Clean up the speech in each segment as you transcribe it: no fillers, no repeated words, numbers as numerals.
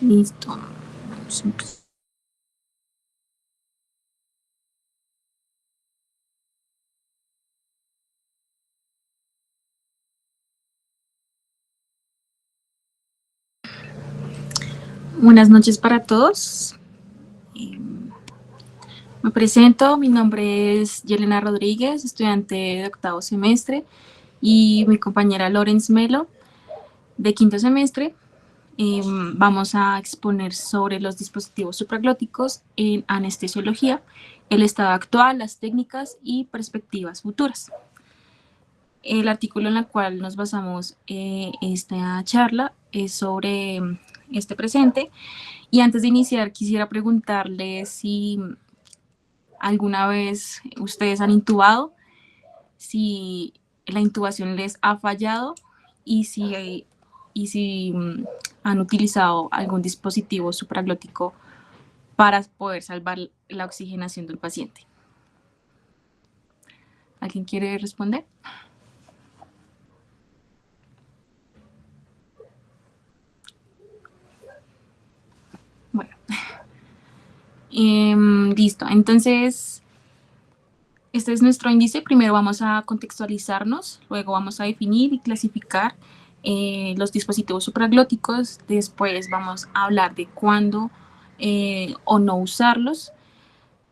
Listo. Vamos a empezar. Buenas noches para todos. Me presento, mi nombre es Yelena Rodríguez, estudiante de octavo semestre, y mi compañera Lorenz Melo, de quinto semestre. Vamos a exponer sobre los dispositivos supraglóticos en anestesiología, el estado actual, las técnicas y perspectivas futuras. El artículo en el cual nos basamos esta charla es sobre este presente. Y antes de iniciar, quisiera preguntarles si alguna vez ustedes han intubado, si la intubación les ha fallado y si han utilizado algún dispositivo supraglótico para poder salvar la oxigenación del paciente. ¿Alguien quiere responder? Bueno, listo. Entonces, este es nuestro índice. Primero vamos a contextualizarnos, luego vamos a definir y clasificar los dispositivos supraglóticos. Después vamos a hablar de cuándo o no usarlos,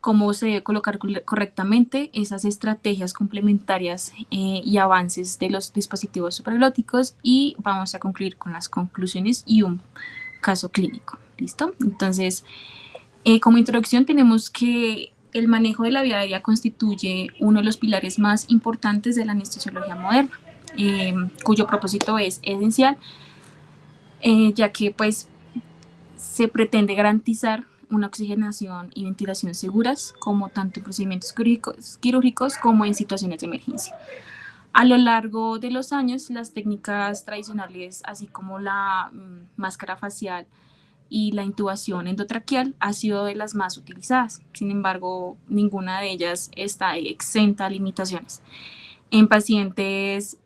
cómo se debe colocar correctamente, esas estrategias complementarias y avances de los dispositivos supraglóticos, y vamos a concluir con las conclusiones y un caso clínico. ¿Listo? Entonces, como introducción tenemos que el manejo de la vía aérea constituye uno de los pilares más importantes de la anestesiología moderna, cuyo propósito es esencial, ya que pues se pretende garantizar una oxigenación y ventilación seguras, como tanto en procedimientos quirúrgicos como en situaciones de emergencia. A lo largo de los años, las técnicas tradicionales, así como la máscara facial y la intubación endotraqueal, ha sido de las más utilizadas. Sin embargo, ninguna de ellas está exenta a limitaciones. En pacientes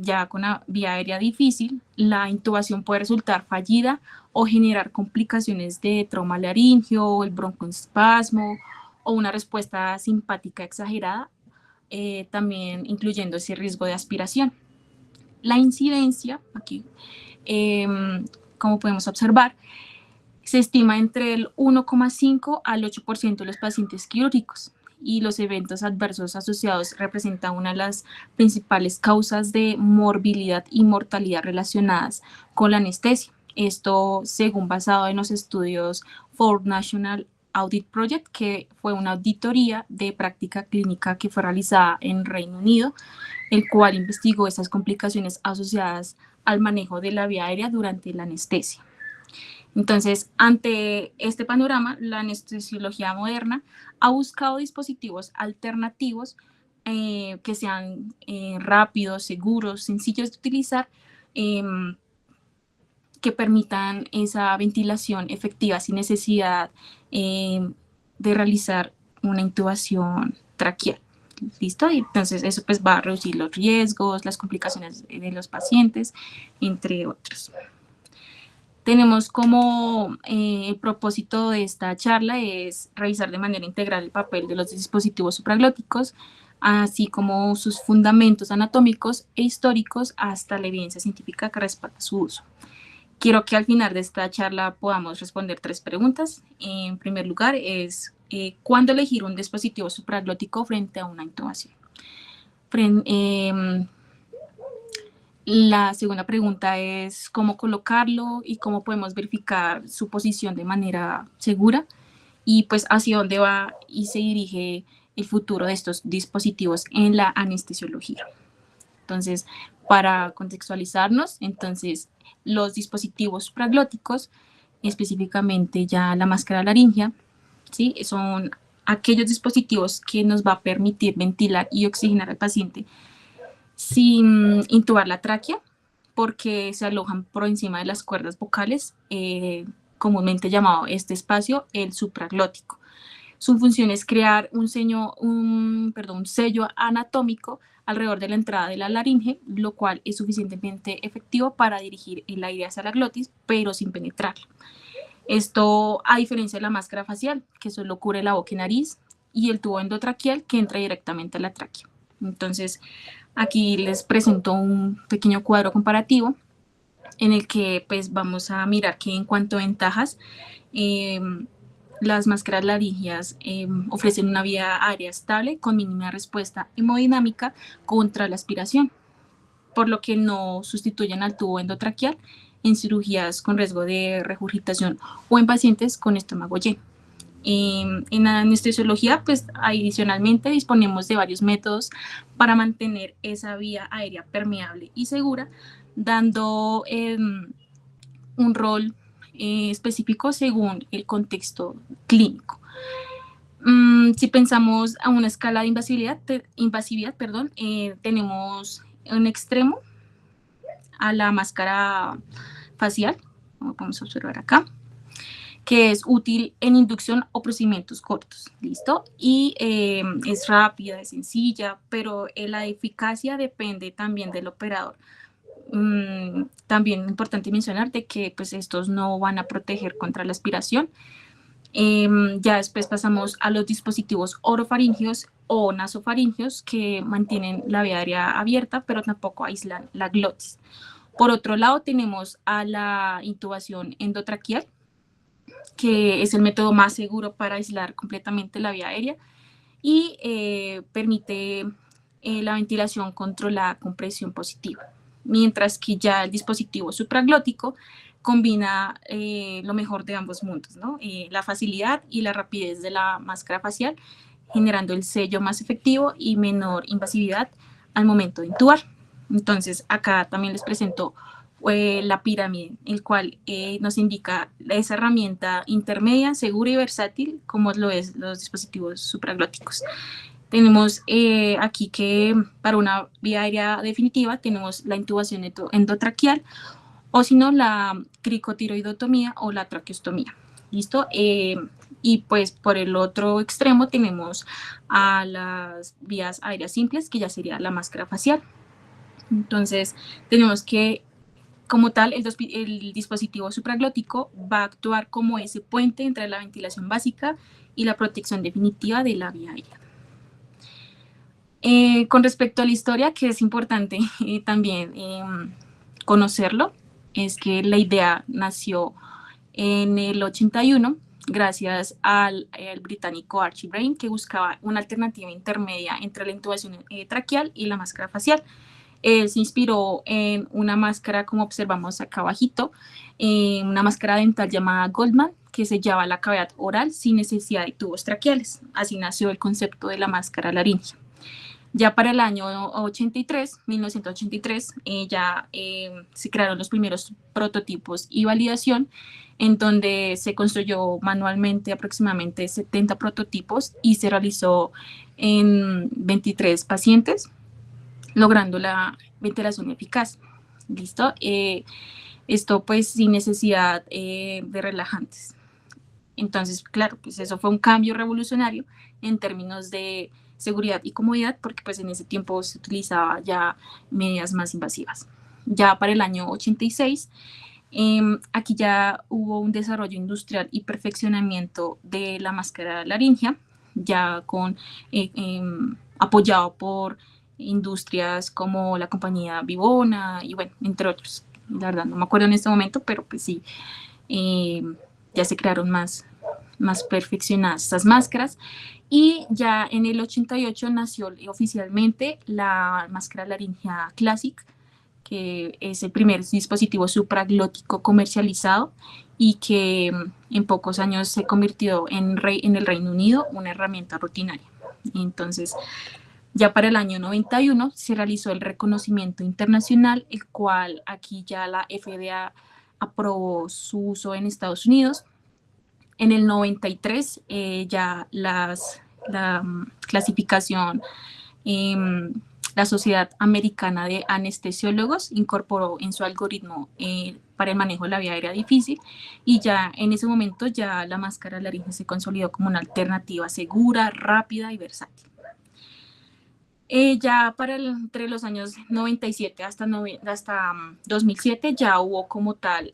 ya con una vía aérea difícil, la intubación puede resultar fallida o generar complicaciones de trauma laríngeo, el broncoespasmo o una respuesta simpática exagerada, también incluyendo ese riesgo de aspiración. La incidencia, aquí, como podemos observar, se estima entre el 1,5 al 8% de los pacientes quirúrgicos, y los eventos adversos asociados representan una de las principales causas de morbilidad y mortalidad relacionadas con la anestesia. Esto según basado en los estudios Ford National Audit Project, que fue una auditoría de práctica clínica que fue realizada en Reino Unido, el cual investigó esas complicaciones asociadas al manejo de la vía aérea durante la anestesia. Entonces, ante este panorama, la anestesiología moderna ha buscado dispositivos alternativos que sean rápidos, seguros, sencillos de utilizar, eh, que permitan esa ventilación efectiva sin necesidad de realizar una intubación traqueal. ¿Listo? Y entonces eso pues va a reducir los riesgos, las complicaciones de los pacientes, entre otros. Tenemos como el propósito de esta charla es revisar de manera integral el papel de los dispositivos supraglóticos, así como sus fundamentos anatómicos e históricos hasta la evidencia científica que respalda su uso. Quiero que al final de esta charla podamos responder 3 preguntas. En primer lugar es ¿cuándo elegir un dispositivo supraglótico frente a una intubación? La segunda pregunta es cómo colocarlo y cómo podemos verificar su posición de manera segura, y pues hacia dónde va y se dirige el futuro de estos dispositivos en la anestesiología. Entonces, para contextualizarnos, entonces los dispositivos supraglóticos, específicamente ya la máscara laringea, ¿sí? Son aquellos dispositivos que nos va a permitir ventilar y oxigenar al paciente sin intubar la tráquea, porque se alojan por encima de las cuerdas vocales, comúnmente llamado este espacio el supraglótico. Su función es crear un sello anatómico alrededor de la entrada de la laringe, lo cual es suficientemente efectivo para dirigir el aire hacia la glotis, pero sin penetrarla. Esto a diferencia de la máscara facial, que solo cubre la boca y nariz, y el tubo endotraqueal que entra directamente a la tráquea. Entonces, aquí les presento un pequeño cuadro comparativo en el que pues vamos a mirar que en cuanto a ventajas, eh, las máscaras laringeas ofrecen una vía aérea estable con mínima respuesta hemodinámica contra la aspiración, por lo que no sustituyen al tubo endotraqueal en cirugías con riesgo de regurgitación o en pacientes con estómago lleno. En la anestesiología, pues adicionalmente disponemos de varios métodos para mantener esa vía aérea permeable y segura, dando un rol específico según el contexto clínico. Si pensamos a una escala de invasividad, tenemos un extremo a la máscara facial, como podemos observar acá, que es útil en inducción o procedimientos cortos, ¿listo? Y es rápida, es sencilla, pero la eficacia depende también del operador. También es importante mencionar de que pues estos no van a proteger contra la aspiración. Ya después pasamos a los dispositivos orofaringeos o nasofaringeos que mantienen la vía aérea abierta, pero tampoco aíslan la glotis. Por otro lado, tenemos a la intubación endotraqueal, que es el método más seguro para aislar completamente la vía aérea y permite la ventilación controlada con presión positiva. Mientras que ya el dispositivo supraglótico combina lo mejor de ambos mundos, ¿no? La facilidad y la rapidez de la máscara facial, generando el sello más efectivo y menor invasividad al momento de intubar. Entonces, acá también les presento la pirámide, el cual nos indica esa herramienta intermedia, segura y versátil, como lo es los dispositivos supraglóticos. Tenemos aquí que para una vía aérea definitiva tenemos la intubación endotraqueal o si no la cricotiroidotomía o la traqueostomía. ¿Listo? Y pues por el otro extremo tenemos a las vías aéreas simples, que ya sería la máscara facial. Entonces tenemos que como tal, el dispositivo supraglótico va a actuar como ese puente entre la ventilación básica y la protección definitiva de la vía aérea. Con respecto a la historia, que es importante también conocerlo, es que la idea nació en el 81 gracias al británico Archie Brain, que buscaba una alternativa intermedia entre la intubación traqueal y la máscara facial. Él se inspiró en una máscara, como observamos acá abajito, una máscara dental llamada Goldman, que sellaba la cavidad oral sin necesidad de tubos traqueales. Así nació el concepto de la máscara laringea. Ya para el año 1983, ya se crearon los primeros prototipos y validación, en donde se construyó manualmente aproximadamente 70 prototipos y se realizó en 23 pacientes, logrando la ventilación eficaz. ¿Listo? Esto pues sin necesidad de relajantes. Entonces, claro, pues eso fue un cambio revolucionario en términos de seguridad y comodidad, porque pues en ese tiempo se utilizaba ya medidas más invasivas. Ya para el año 86, aquí ya hubo un desarrollo industrial y perfeccionamiento de la máscara laringea, ya con apoyado por industrias como la compañía Vivona y bueno, entre otros. La verdad, no me acuerdo en este momento, pero pues sí, ya se crearon más perfeccionadas estas máscaras. Y ya en el 88 nació oficialmente la máscara laringea Classic, que es el primer dispositivo supraglótico comercializado y que en pocos años se convirtió en el Reino Unido una herramienta rutinaria. Entonces, ya para el año 91 se realizó el reconocimiento internacional, el cual aquí ya la FDA aprobó su uso en Estados Unidos. En el 93 ya la clasificación, la Sociedad Americana de Anestesiólogos incorporó en su algoritmo para el manejo de la vía aérea difícil y ya en ese momento ya la máscara laringea se consolidó como una alternativa segura, rápida y versátil. Ya entre los años 97 hasta 2007 ya hubo como tal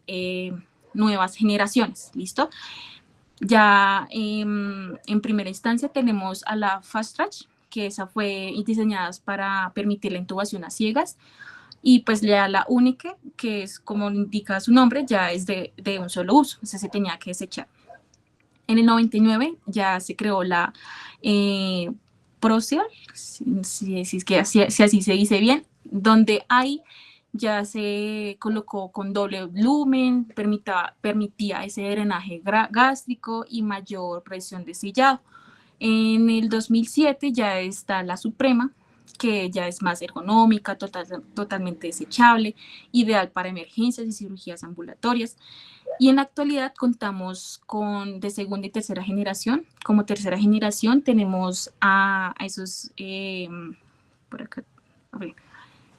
nuevas generaciones, ¿listo? Ya en primera instancia tenemos a la Fast Track, que esa fue diseñada para permitir la intubación a ciegas, y pues ya la única, que es como indica su nombre, ya es de un solo uso, o sea, se tenía que desechar. En el 99 ya se creó la Procel, si así se dice bien, donde ahí ya se colocó con doble lumen, permitía ese drenaje gástrico y mayor presión de sellado. En el 2007 ya está la Suprema, que ya es más ergonómica, totalmente desechable, ideal para emergencias y cirugías ambulatorias. Y en la actualidad contamos con de segunda y tercera generación. Como tercera generación tenemos a esos, por acá, a ver,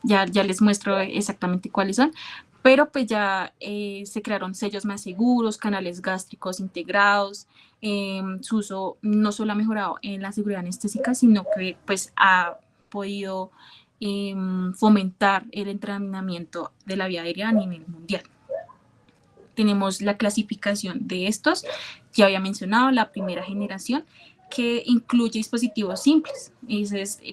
ya les muestro exactamente cuáles son, pero pues ya se crearon sellos más seguros, canales gástricos integrados, su uso no solo ha mejorado en la seguridad anestésica, sino que pues ha podido fomentar el entrenamiento de la vía aérea a nivel mundial. Tenemos la clasificación de estos, ya había mencionado la primera generación, que incluye dispositivos simples.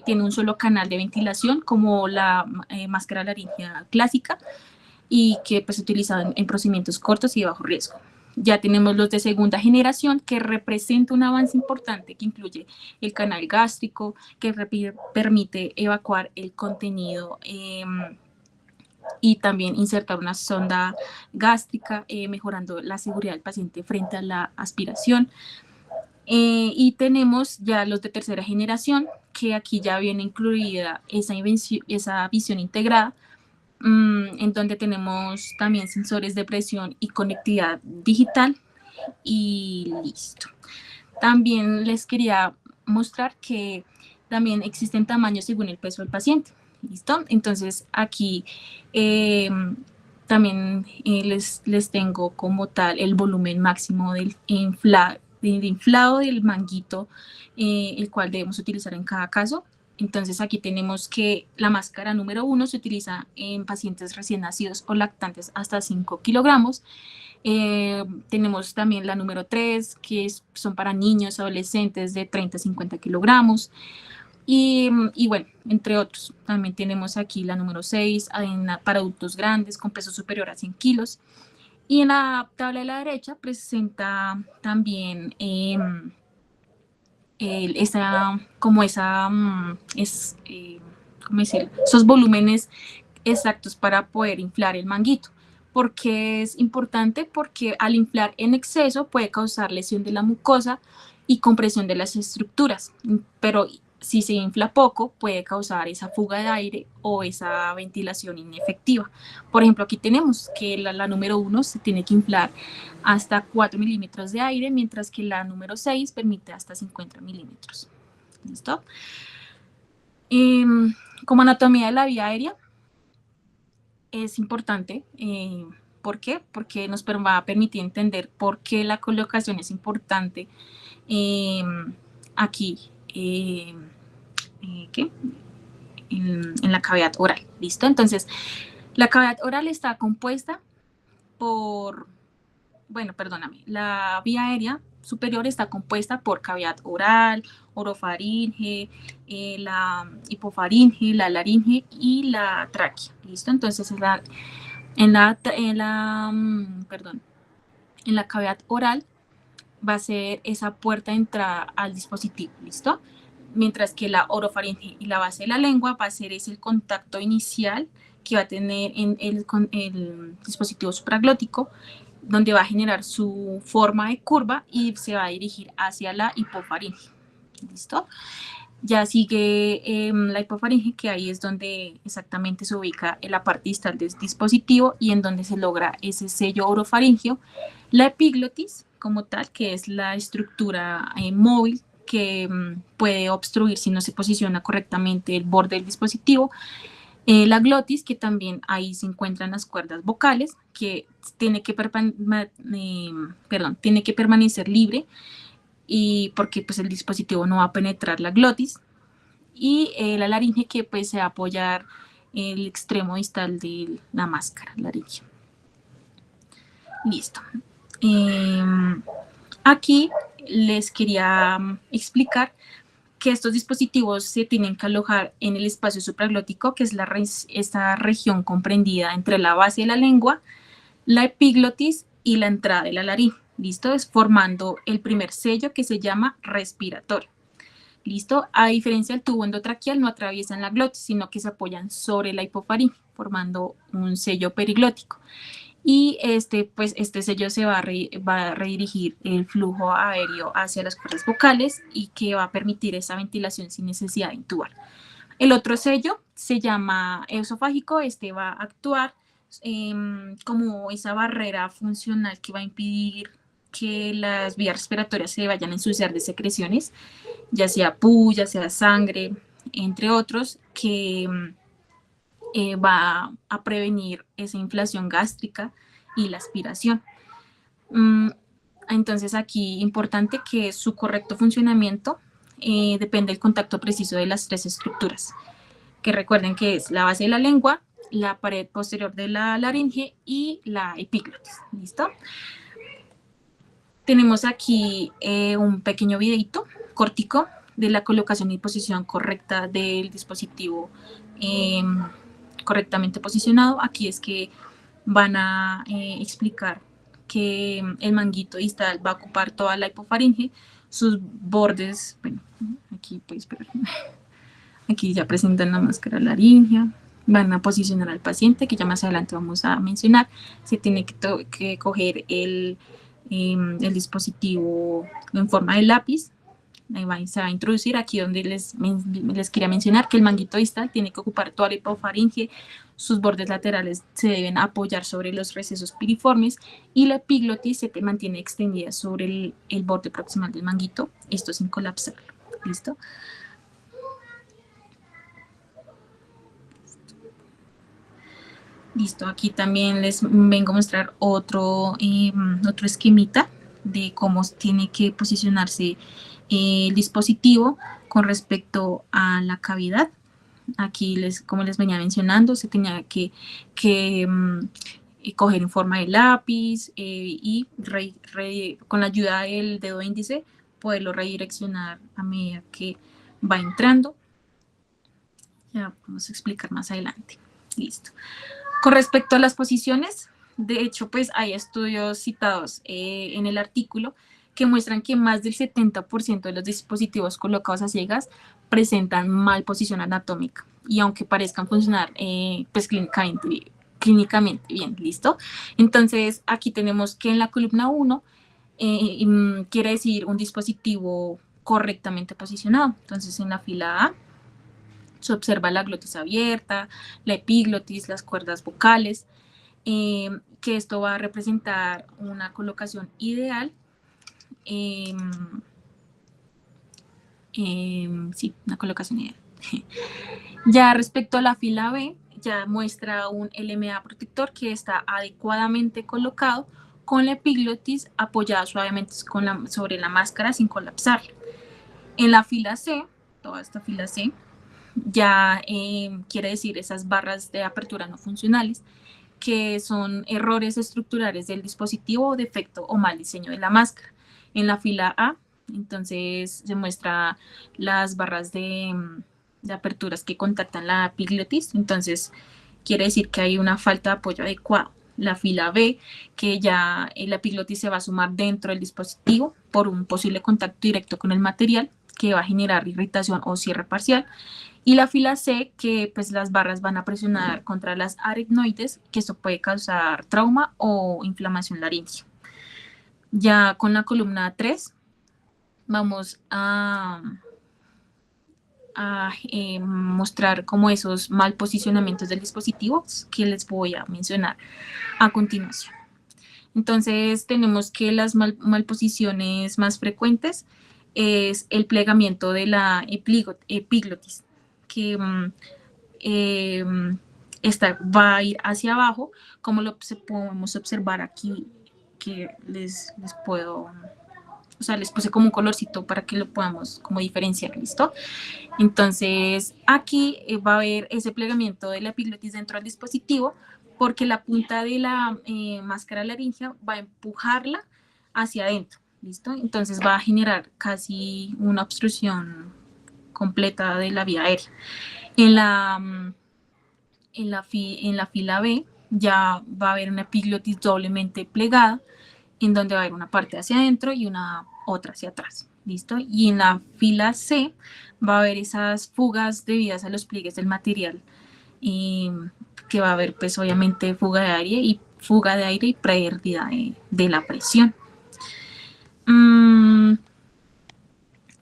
Tiene un solo canal de ventilación como la máscara laringea clásica y que pues, se utiliza en procedimientos cortos y de bajo riesgo. Ya tenemos los de segunda generación, que representa un avance importante, que incluye el canal gástrico, que permite evacuar el contenido y también insertar una sonda gástrica, mejorando la seguridad del paciente frente a la aspiración. Y tenemos ya los de tercera generación, que aquí ya viene incluida esa visión integrada, en donde tenemos también sensores de presión y conectividad digital, y listo. También les quería mostrar que también existen tamaños según el peso del paciente. ¿Listo? Entonces aquí también les tengo como tal el volumen máximo del inflado del manguito, el cual debemos utilizar en cada caso. Entonces aquí tenemos que la máscara número 1 se utiliza en pacientes recién nacidos o lactantes hasta 5 kilogramos. Tenemos también la número 3, que son para niños, adolescentes de 30 a 50 kilogramos. Y bueno, entre otros. También tenemos aquí la número 6 para adultos grandes con peso superior a 100 kilos. Y en la tabla de la derecha presenta también esos volúmenes exactos para poder inflar el manguito. ¿Por qué es importante? Porque al inflar en exceso puede causar lesión de la mucosa y compresión de las estructuras, pero si se infla poco puede causar esa fuga de aire o esa ventilación inefectiva. Por ejemplo, aquí tenemos que la número 1 se tiene que inflar hasta 4 milímetros de aire, mientras que la número 6 permite hasta 50 milímetros. ¿Listo? Como anatomía de la vía aérea, es importante. ¿Por qué? Porque nos va a permitir entender por qué la colocación es importante aquí en la cavidad oral. ¿Listo? Entonces, la cavidad oral está compuesta por, la vía aérea superior está compuesta por cavidad oral, orofaringe, la hipofaringe, la laringe y la tráquea. ¿Listo? Entonces, en la cavidad oral va a ser esa puerta de entrada al dispositivo, ¿listo? Mientras que la orofaringe y la base de la lengua va a ser ese contacto inicial que va a tener con el dispositivo supraglótico, donde va a generar su forma de curva y se va a dirigir hacia la hipofaringe, ¿listo? Ya sigue la hipofaringe, que ahí es donde exactamente se ubica en la parte distal del dispositivo y en donde se logra ese sello orofaringio. La epiglotis, como tal, que es la estructura móvil que puede obstruir si no se posiciona correctamente el borde del dispositivo. La glotis, que también ahí se encuentran las cuerdas vocales, que tiene que permanecer libre, y porque pues el dispositivo no va a penetrar la glotis, y la laringe, que pues se va a apoyar el extremo distal de la máscara laringea. Listo. Aquí les quería explicar que estos dispositivos se tienen que alojar en el espacio supraglótico, que es esta región comprendida entre la base de la lengua, la epiglotis y la entrada de la laringe. ¿Listo? Es formando el primer sello que se llama respiratorio. ¿Listo? A diferencia del tubo endotraqueal, no atraviesan la glotis, sino que se apoyan sobre la hipofaringe, formando un sello periglótico. Y pues este sello se va a redirigir el flujo aéreo hacia las cuerdas vocales y que va a permitir esa ventilación sin necesidad de intubar. El otro sello se llama esofágico, este va a actuar como esa barrera funcional que va a impedir que las vías respiratorias se vayan a ensuciar de secreciones, ya sea pus, ya sea sangre, entre otros, que va a prevenir esa inflación gástrica y la aspiración. Entonces aquí importante que su correcto funcionamiento depende del contacto preciso de las tres estructuras, que recuerden que es la base de la lengua, la pared posterior de la laringe y la epiglotis. ¿Listo? Tenemos aquí un pequeño videito cortico de la colocación y posición correcta del dispositivo correctamente posicionado. Aquí es que van a explicar que el manguito distal va a ocupar toda la hipofaringe, sus bordes, bueno, aquí puedes esperar, aquí ya presentan la máscara laringea, van a posicionar al paciente, que ya más adelante vamos a mencionar, se tiene que coger el dispositivo en forma de lápiz, ahí se va a introducir aquí donde les quería mencionar que el manguito distal tiene que ocupar toda la hipofaringe, sus bordes laterales se deben apoyar sobre los recesos piriformes y la epiglotis se mantiene extendida sobre el borde proximal del manguito, esto sin colapsarlo. ¿Listo? Listo, aquí también les vengo a mostrar otro esquemita de cómo tiene que posicionarse el dispositivo con respecto a la cavidad. Aquí, como les venía mencionando, se tenía que coger en forma de lápiz y con la ayuda del dedo índice poderlo redireccionar a medida que va entrando. Ya vamos a explicar más adelante. Listo. Con respecto a las posiciones, de hecho, pues hay estudios citados en el artículo que muestran que más del 70% de los dispositivos colocados a ciegas presentan mal posición anatómica y aunque parezcan funcionar pues clínicamente bien, ¿listo? Entonces aquí tenemos que en la columna 1 quiere decir un dispositivo correctamente posicionado. Entonces en la fila A se observa la glotis abierta, la epiglotis, las cuerdas vocales, que esto va a representar una colocación ideal. Sí, una colocación ideal. Ya respecto a la fila B, ya muestra un LMA protector que está adecuadamente colocado con la epiglotis apoyada suavemente sobre la máscara sin colapsar. En la fila C, toda esta fila C, ya quiere decir esas barras de apertura no funcionales, que son errores estructurales del dispositivo, defecto o mal diseño de la máscara. En la fila A, entonces se muestra las barras de aperturas que contactan la epiglotis, entonces quiere decir que hay una falta de apoyo adecuado. La fila B, que ya la epiglotis se va a sumar dentro del dispositivo por un posible contacto directo con el material que va a generar irritación o cierre parcial. Y la fila C, que pues las barras van a presionar contra las aritenoides, que esto puede causar trauma o inflamación laringea. Ya con la columna 3 vamos a mostrar como esos mal posicionamientos del dispositivo que les voy a mencionar a continuación. Entonces tenemos que las malposiciones más frecuentes es el plegamiento de la epiglotis, que esta va a ir hacia abajo, como lo podemos observar aquí, que les puedo o sea, les puse como un colorcito para que lo podamos como diferenciar, ¿listo? Entonces, aquí va a haber ese plegamiento de la epiglotis dentro del dispositivo porque la punta de la máscara laringea va a empujarla hacia adentro, ¿listo? Entonces va a generar casi una obstrucción completa de la vía aérea. En la, en la fila B ya va a haber una epiglotis doblemente plegada, en donde va a haber una parte hacia adentro y una otra hacia atrás. ¿Listo? Y en la fila C va a haber esas fugas debidas a los pliegues del material, y que va a haber pues obviamente fuga de aire y pérdida de la presión.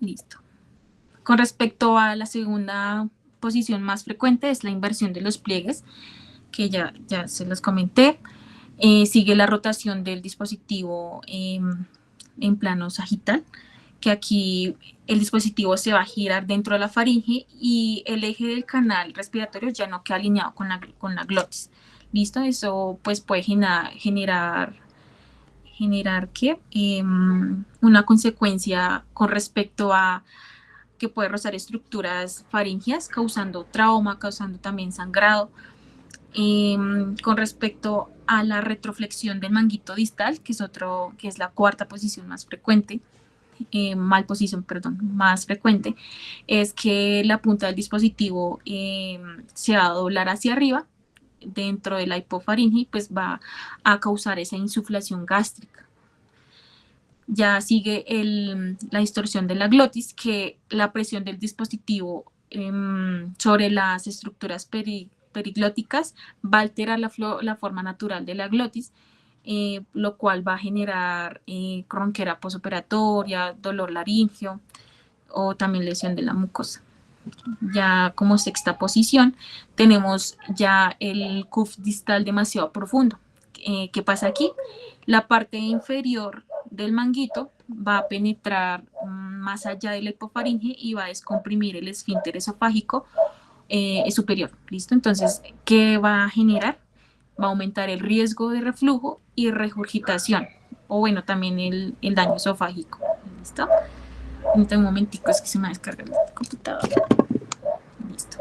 Listo. Con respecto a la segunda posición más frecuente es la inversión de los pliegues, que ya se los comenté. Sigue la rotación del dispositivo en plano sagital, que aquí el dispositivo se va a girar dentro de la faringe y el eje del canal respiratorio ya no queda alineado con la glotis. ¿Listo? Eso pues puede generar ¿qué? Una consecuencia con respecto a que puede rozar estructuras faringias, causando trauma, causando también sangrado. Con respecto a la retroflexión del manguito distal, que es la cuarta posición más frecuente, más frecuente, es que la punta del dispositivo se va a doblar hacia arriba dentro de la hipofaringe y pues va a causar esa insuflación gástrica. Ya sigue la distorsión de la glotis, que la presión del dispositivo sobre las estructuras periglóticas va a alterar la forma natural de la glotis, lo cual va a generar ronquera posoperatoria, dolor laringio o también lesión de la mucosa. Ya como sexta posición tenemos ya el CUF distal demasiado profundo. ¿Qué pasa aquí? La parte inferior del manguito va a penetrar más allá de la hipofaringe y va a descomprimir el esfínter esofágico superior. ¿Listo? Entonces, ¿qué va a generar? Va a aumentar el riesgo de reflujo y regurgitación, o bueno, también el daño esofágico. ¿Listo? Un momentico, es que se me va a descargar el computador. Listo.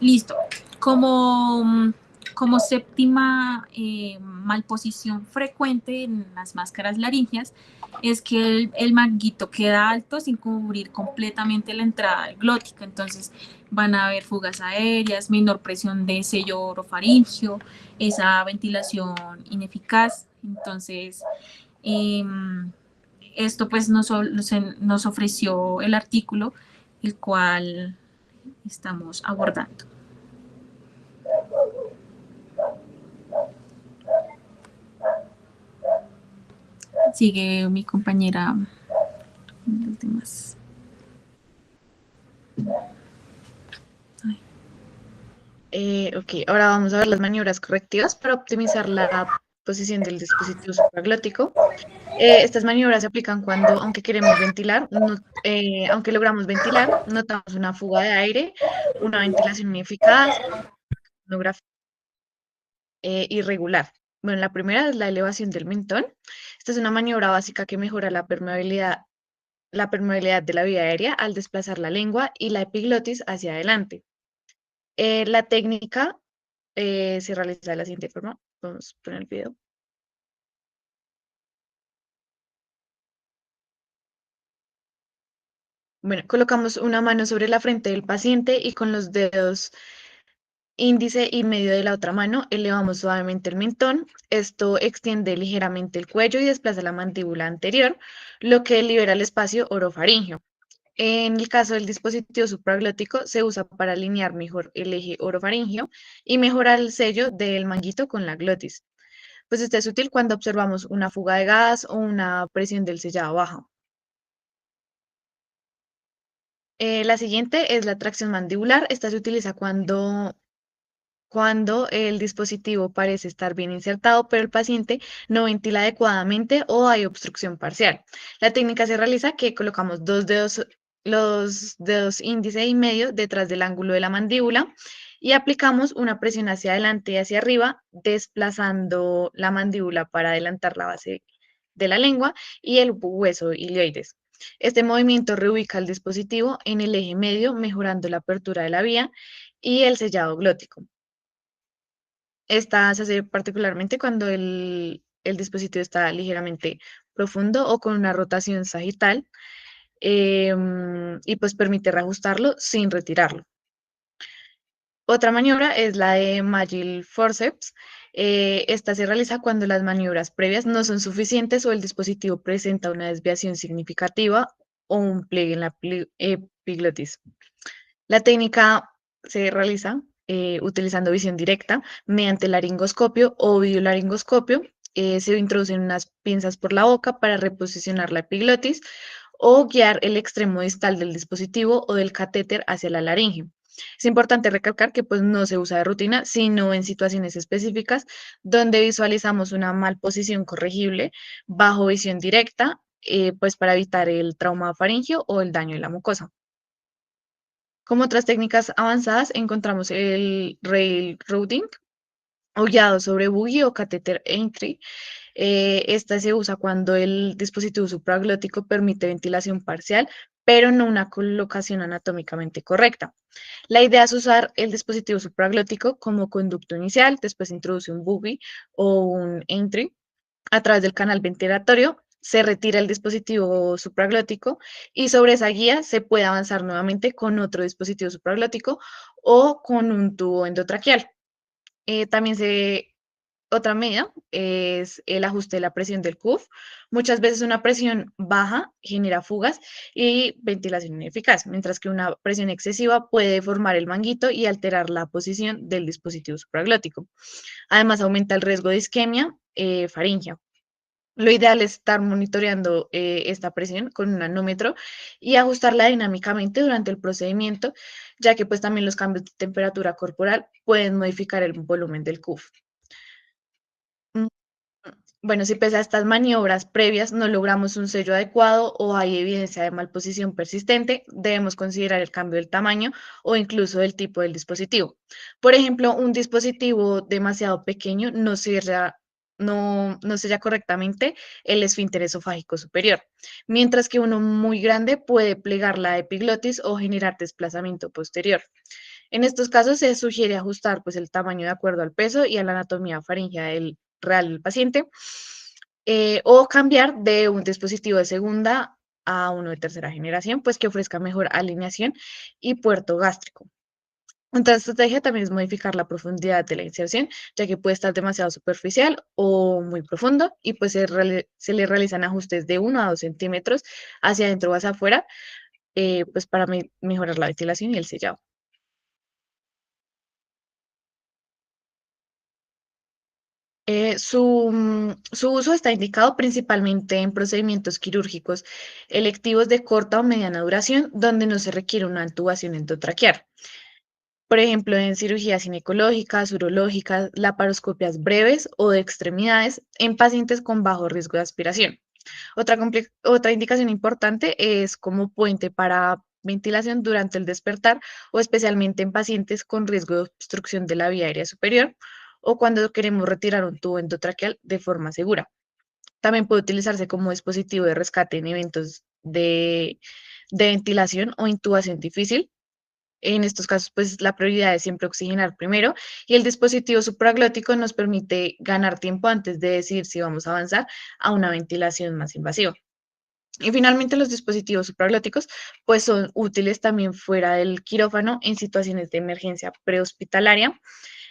Listo. Como séptima malposición frecuente en las máscaras laringeas es que el manguito queda alto sin cubrir completamente la entrada glótica. Entonces van a haber fugas aéreas, menor presión de sello orofaringio, esa ventilación ineficaz. Entonces, esto pues nos ofreció el artículo, el cual estamos abordando. Sigue mi compañera. Los demás. Ok, ahora vamos a ver las maniobras correctivas para optimizar la posición del dispositivo supraglótico. Estas maniobras se aplican cuando, aunque queremos ventilar, aunque logramos ventilar, notamos una fuga de aire, una ventilación ineficaz, una irregular. Bueno, la primera es la elevación del mentón. Esta es una maniobra básica que mejora la permeabilidad de la vía aérea al desplazar la lengua y la epiglotis hacia adelante. La técnica se realiza de la siguiente forma. Vamos a poner el video. Bueno, colocamos una mano sobre la frente del paciente y con los dedos índice y medio de la otra mano elevamos suavemente el mentón. Esto extiende ligeramente el cuello y desplaza la mandíbula anterior, lo que libera el espacio orofaríngeo. En el caso del dispositivo supraglótico, se usa para alinear mejor el eje orofaríngeo y mejorar el sello del manguito con la glotis. Pues este es útil cuando observamos una fuga de gas o una presión del sellado baja. La siguiente es la tracción mandibular. Esta se utiliza cuando el dispositivo parece estar bien insertado, pero el paciente no ventila adecuadamente o hay obstrucción parcial. La técnica se realiza que colocamos los dedos índice y medio detrás del ángulo de la mandíbula y aplicamos una presión hacia adelante y hacia arriba, desplazando la mandíbula para adelantar la base de la lengua y el hueso ilioides. Este movimiento reubica el dispositivo en el eje medio, mejorando la apertura de la vía y el sellado glótico. Esta se hace particularmente cuando el dispositivo está ligeramente profundo o con una rotación sagital, y pues permite reajustarlo sin retirarlo. Otra maniobra es la de Magill Forceps. Esta se realiza cuando las maniobras previas no son suficientes o el dispositivo presenta una desviación significativa o un pliegue en la epiglotis. La técnica se realiza utilizando visión directa mediante laringoscopio o videolaringoscopio. Se introducen unas pinzas por la boca para reposicionar la epiglotis o guiar el extremo distal del dispositivo o del catéter hacia la laringe. Es importante recalcar que pues no se usa de rutina, sino en situaciones específicas donde visualizamos una malposición corregible bajo visión directa, pues para evitar el trauma faríngeo o el daño de la mucosa. Como otras técnicas avanzadas encontramos el railroading o guiado sobre buggy o catéter entry. Esta se usa cuando el dispositivo supraglótico permite ventilación parcial, pero no una colocación anatómicamente correcta. La idea es usar el dispositivo supraglótico como conducto inicial, después se introduce un buggy o un entry a través del canal ventilatorio, se retira el dispositivo supraglótico y sobre esa guía se puede avanzar nuevamente con otro dispositivo supraglótico o con un tubo endotraqueal. También otra medida es el ajuste de la presión del cuff. Muchas veces una presión baja genera fugas y ventilación ineficaz, mientras que una presión excesiva puede deformar el manguito y alterar la posición del dispositivo supraglótico. Además, aumenta el riesgo de isquemia faríngea. Lo ideal es estar monitoreando esta presión con un nanómetro y ajustarla dinámicamente durante el procedimiento, ya que pues también los cambios de temperatura corporal pueden modificar el volumen del cuff. Mm, Bueno, si pese a estas maniobras previas no logramos un sello adecuado o hay evidencia de malposición persistente, debemos considerar el cambio del tamaño o incluso del tipo del dispositivo. Por ejemplo, un dispositivo demasiado pequeño no sella correctamente el esfínter esofágico superior, mientras que uno muy grande puede plegar la epiglotis o generar desplazamiento posterior. En estos casos se sugiere ajustar pues el tamaño de acuerdo al peso y a la anatomía faríngea del real del paciente, o cambiar de un dispositivo de segunda a uno de tercera generación, pues que ofrezca mejor alineación y puerto gástrico. Otra estrategia también es modificar la profundidad de la inserción, ya que puede estar demasiado superficial o muy profundo y pues se le realizan ajustes de 1 a 2 centímetros hacia adentro o hacia afuera, pues para mejorar la ventilación y el sellado. Su uso está indicado principalmente en procedimientos quirúrgicos electivos de corta o mediana duración, donde no se requiere una intubación endotraqueal. Por ejemplo, en cirugías ginecológicas, urológicas, laparoscopias breves o de extremidades en pacientes con bajo riesgo de aspiración. Otra indicación importante es como puente para ventilación durante el despertar o especialmente en pacientes con riesgo de obstrucción de la vía aérea superior o cuando queremos retirar un tubo endotraqueal de forma segura. También puede utilizarse como dispositivo de rescate en eventos de ventilación o intubación difícil. En estos casos, pues la prioridad es siempre oxigenar primero y el dispositivo supraglótico nos permite ganar tiempo antes de decidir si vamos a avanzar a una ventilación más invasiva. Y finalmente los dispositivos supraglóticos pues son útiles también fuera del quirófano en situaciones de emergencia prehospitalaria,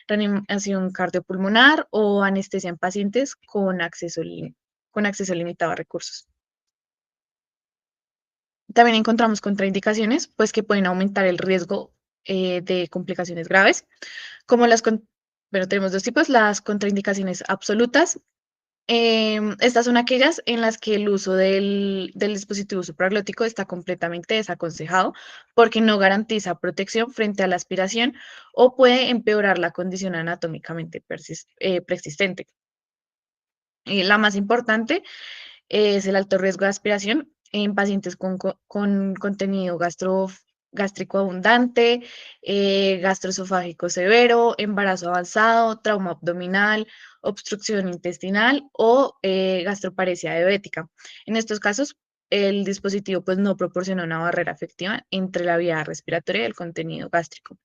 reanimación cardiopulmonar o anestesia en pacientes con acceso limitado a recursos. También encontramos contraindicaciones pues que pueden aumentar el riesgo de complicaciones graves, como bueno, tenemos dos tipos, las contraindicaciones absolutas. Estas son aquellas en las que el uso del dispositivo supraglótico está completamente desaconsejado porque no garantiza protección frente a la aspiración o puede empeorar la condición anatómicamente persistente. Y la más importante es el alto riesgo de aspiración en pacientes con contenido gástrico abundante, gastroesofágico severo, embarazo avanzado, trauma abdominal, obstrucción intestinal o gastroparesia diabética. En estos casos, el dispositivo pues no proporciona una barrera efectiva entre la vía respiratoria y el contenido gástrico.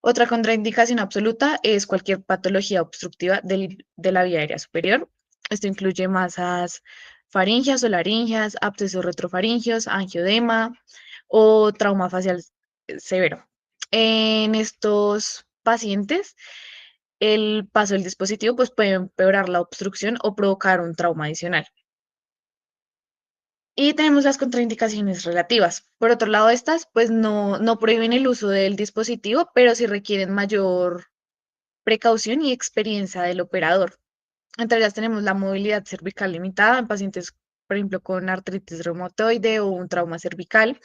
Otra contraindicación absoluta es cualquier patología obstructiva de la vía aérea superior. Esto incluye masas faringias o laringias, abscesos retrofaringios, angiodema o trauma facial severo. En estos pacientes, el paso del dispositivo pues, puede empeorar la obstrucción o provocar un trauma adicional. Y tenemos las contraindicaciones relativas. Por otro lado, estas pues no prohíben el uso del dispositivo, pero sí requieren mayor precaución y experiencia del operador. Entre ellas tenemos la movilidad cervical limitada en pacientes, por ejemplo, con artritis reumatoide o un trauma cervical.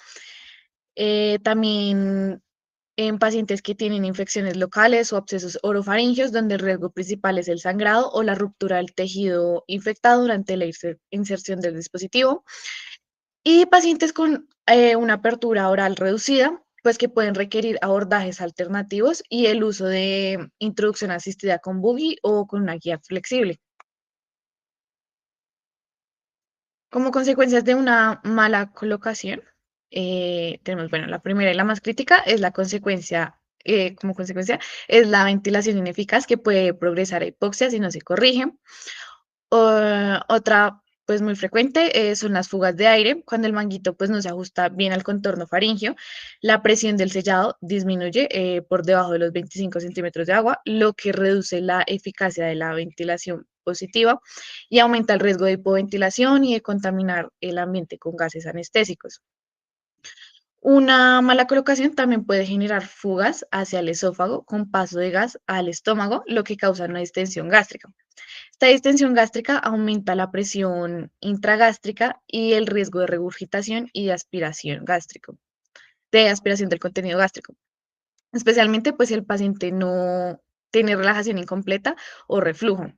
También en pacientes que tienen infecciones locales o abscesos orofaringios, donde el riesgo principal es el sangrado o la ruptura del tejido infectado durante la inserción del dispositivo. Y pacientes con una apertura oral reducida, pues que pueden requerir abordajes alternativos y el uso de introducción asistida con buggy o con una guía flexible. Como consecuencias de una mala colocación, tenemos, bueno, la primera y la más crítica es la consecuencia, como consecuencia, es la ventilación ineficaz que puede progresar a hipoxia si no se corrige. Otra, pues muy frecuente, son las fugas de aire. Cuando el manguito pues no se ajusta bien al contorno faríngeo, la presión del sellado disminuye por debajo de los 25 centímetros de agua, lo que reduce la eficacia de la ventilación positiva y aumenta el riesgo de hipoventilación y de contaminar el ambiente con gases anestésicos. Una mala colocación también puede generar fugas hacia el esófago con paso de gas al estómago, lo que causa una distensión gástrica. Esta distensión gástrica aumenta la presión intragástrica y el riesgo de regurgitación y de aspiración gástrico, de aspiración del contenido gástrico, especialmente pues si el paciente no tiene relajación incompleta o reflujo.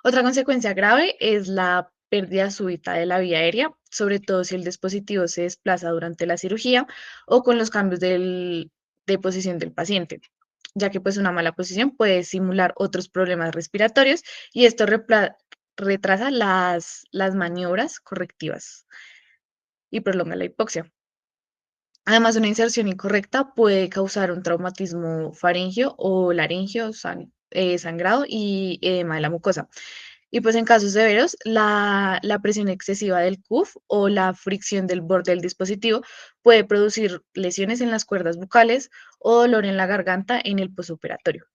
Otra consecuencia grave es la pérdida súbita de la vía aérea, sobre todo si el dispositivo se desplaza durante la cirugía o con los cambios de posición del paciente, ya que pues una mala posición puede simular otros problemas respiratorios y esto retrasa las maniobras correctivas y prolonga la hipoxia. Además, una inserción incorrecta puede causar un traumatismo faríngeo o laringio, sangrado y edema de la mucosa. Y pues en casos severos, la presión excesiva del CUF o la fricción del borde del dispositivo puede producir lesiones en las cuerdas bucales o dolor en la garganta en el posoperatorio.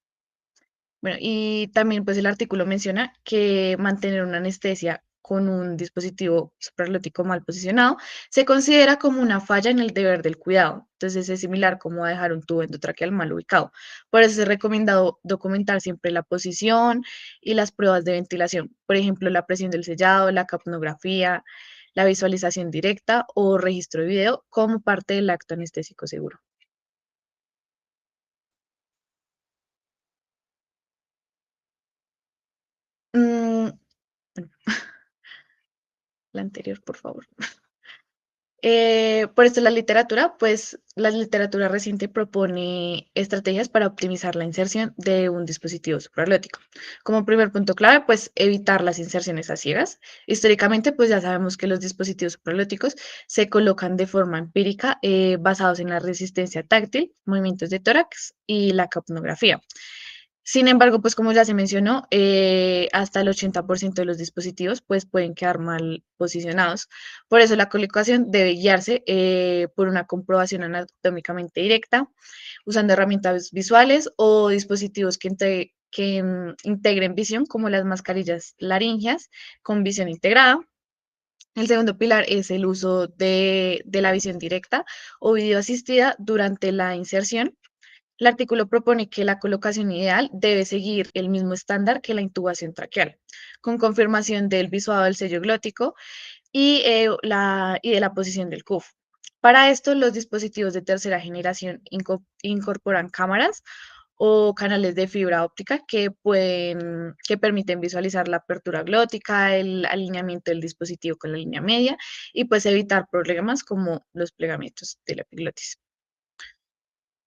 Bueno, y también pues el artículo menciona que mantener una anestesia con un dispositivo suprarlótico mal posicionado se considera como una falla en el deber del cuidado. Entonces es similar como a dejar un tubo endotraqueal mal ubicado. Por eso es recomendado documentar siempre la posición y las pruebas de ventilación. Por ejemplo, la presión del sellado, la capnografía, la visualización directa o registro de video como parte del acto anestésico seguro. Mm, bueno, la anterior, por favor. Por esto pues la literatura reciente propone estrategias para optimizar la inserción de un dispositivo suprarlótico. Como primer punto clave, pues evitar las inserciones a ciegas. Históricamente, pues ya sabemos que los dispositivos suprarlóticos se colocan de forma empírica, basados en la resistencia táctil, movimientos de tórax y la capnografía. Sin embargo, pues como ya se mencionó, hasta el 80% de los dispositivos pues pueden quedar mal posicionados. Por eso la colocación debe guiarse por una comprobación anatómicamente directa, usando herramientas visuales o dispositivos que integren visión, como las mascarillas laringeas con visión integrada. El segundo pilar es el uso de la visión directa o video asistida durante la inserción. El artículo propone que la colocación ideal debe seguir el mismo estándar que la intubación traqueal, con confirmación del visuado del sello glótico y de la posición del CUF. Para esto, los dispositivos de tercera generación incorporan cámaras o canales de fibra óptica que permiten visualizar la apertura glótica, el alineamiento del dispositivo con la línea media y pues evitar problemas como los plegamientos de la epiglotis.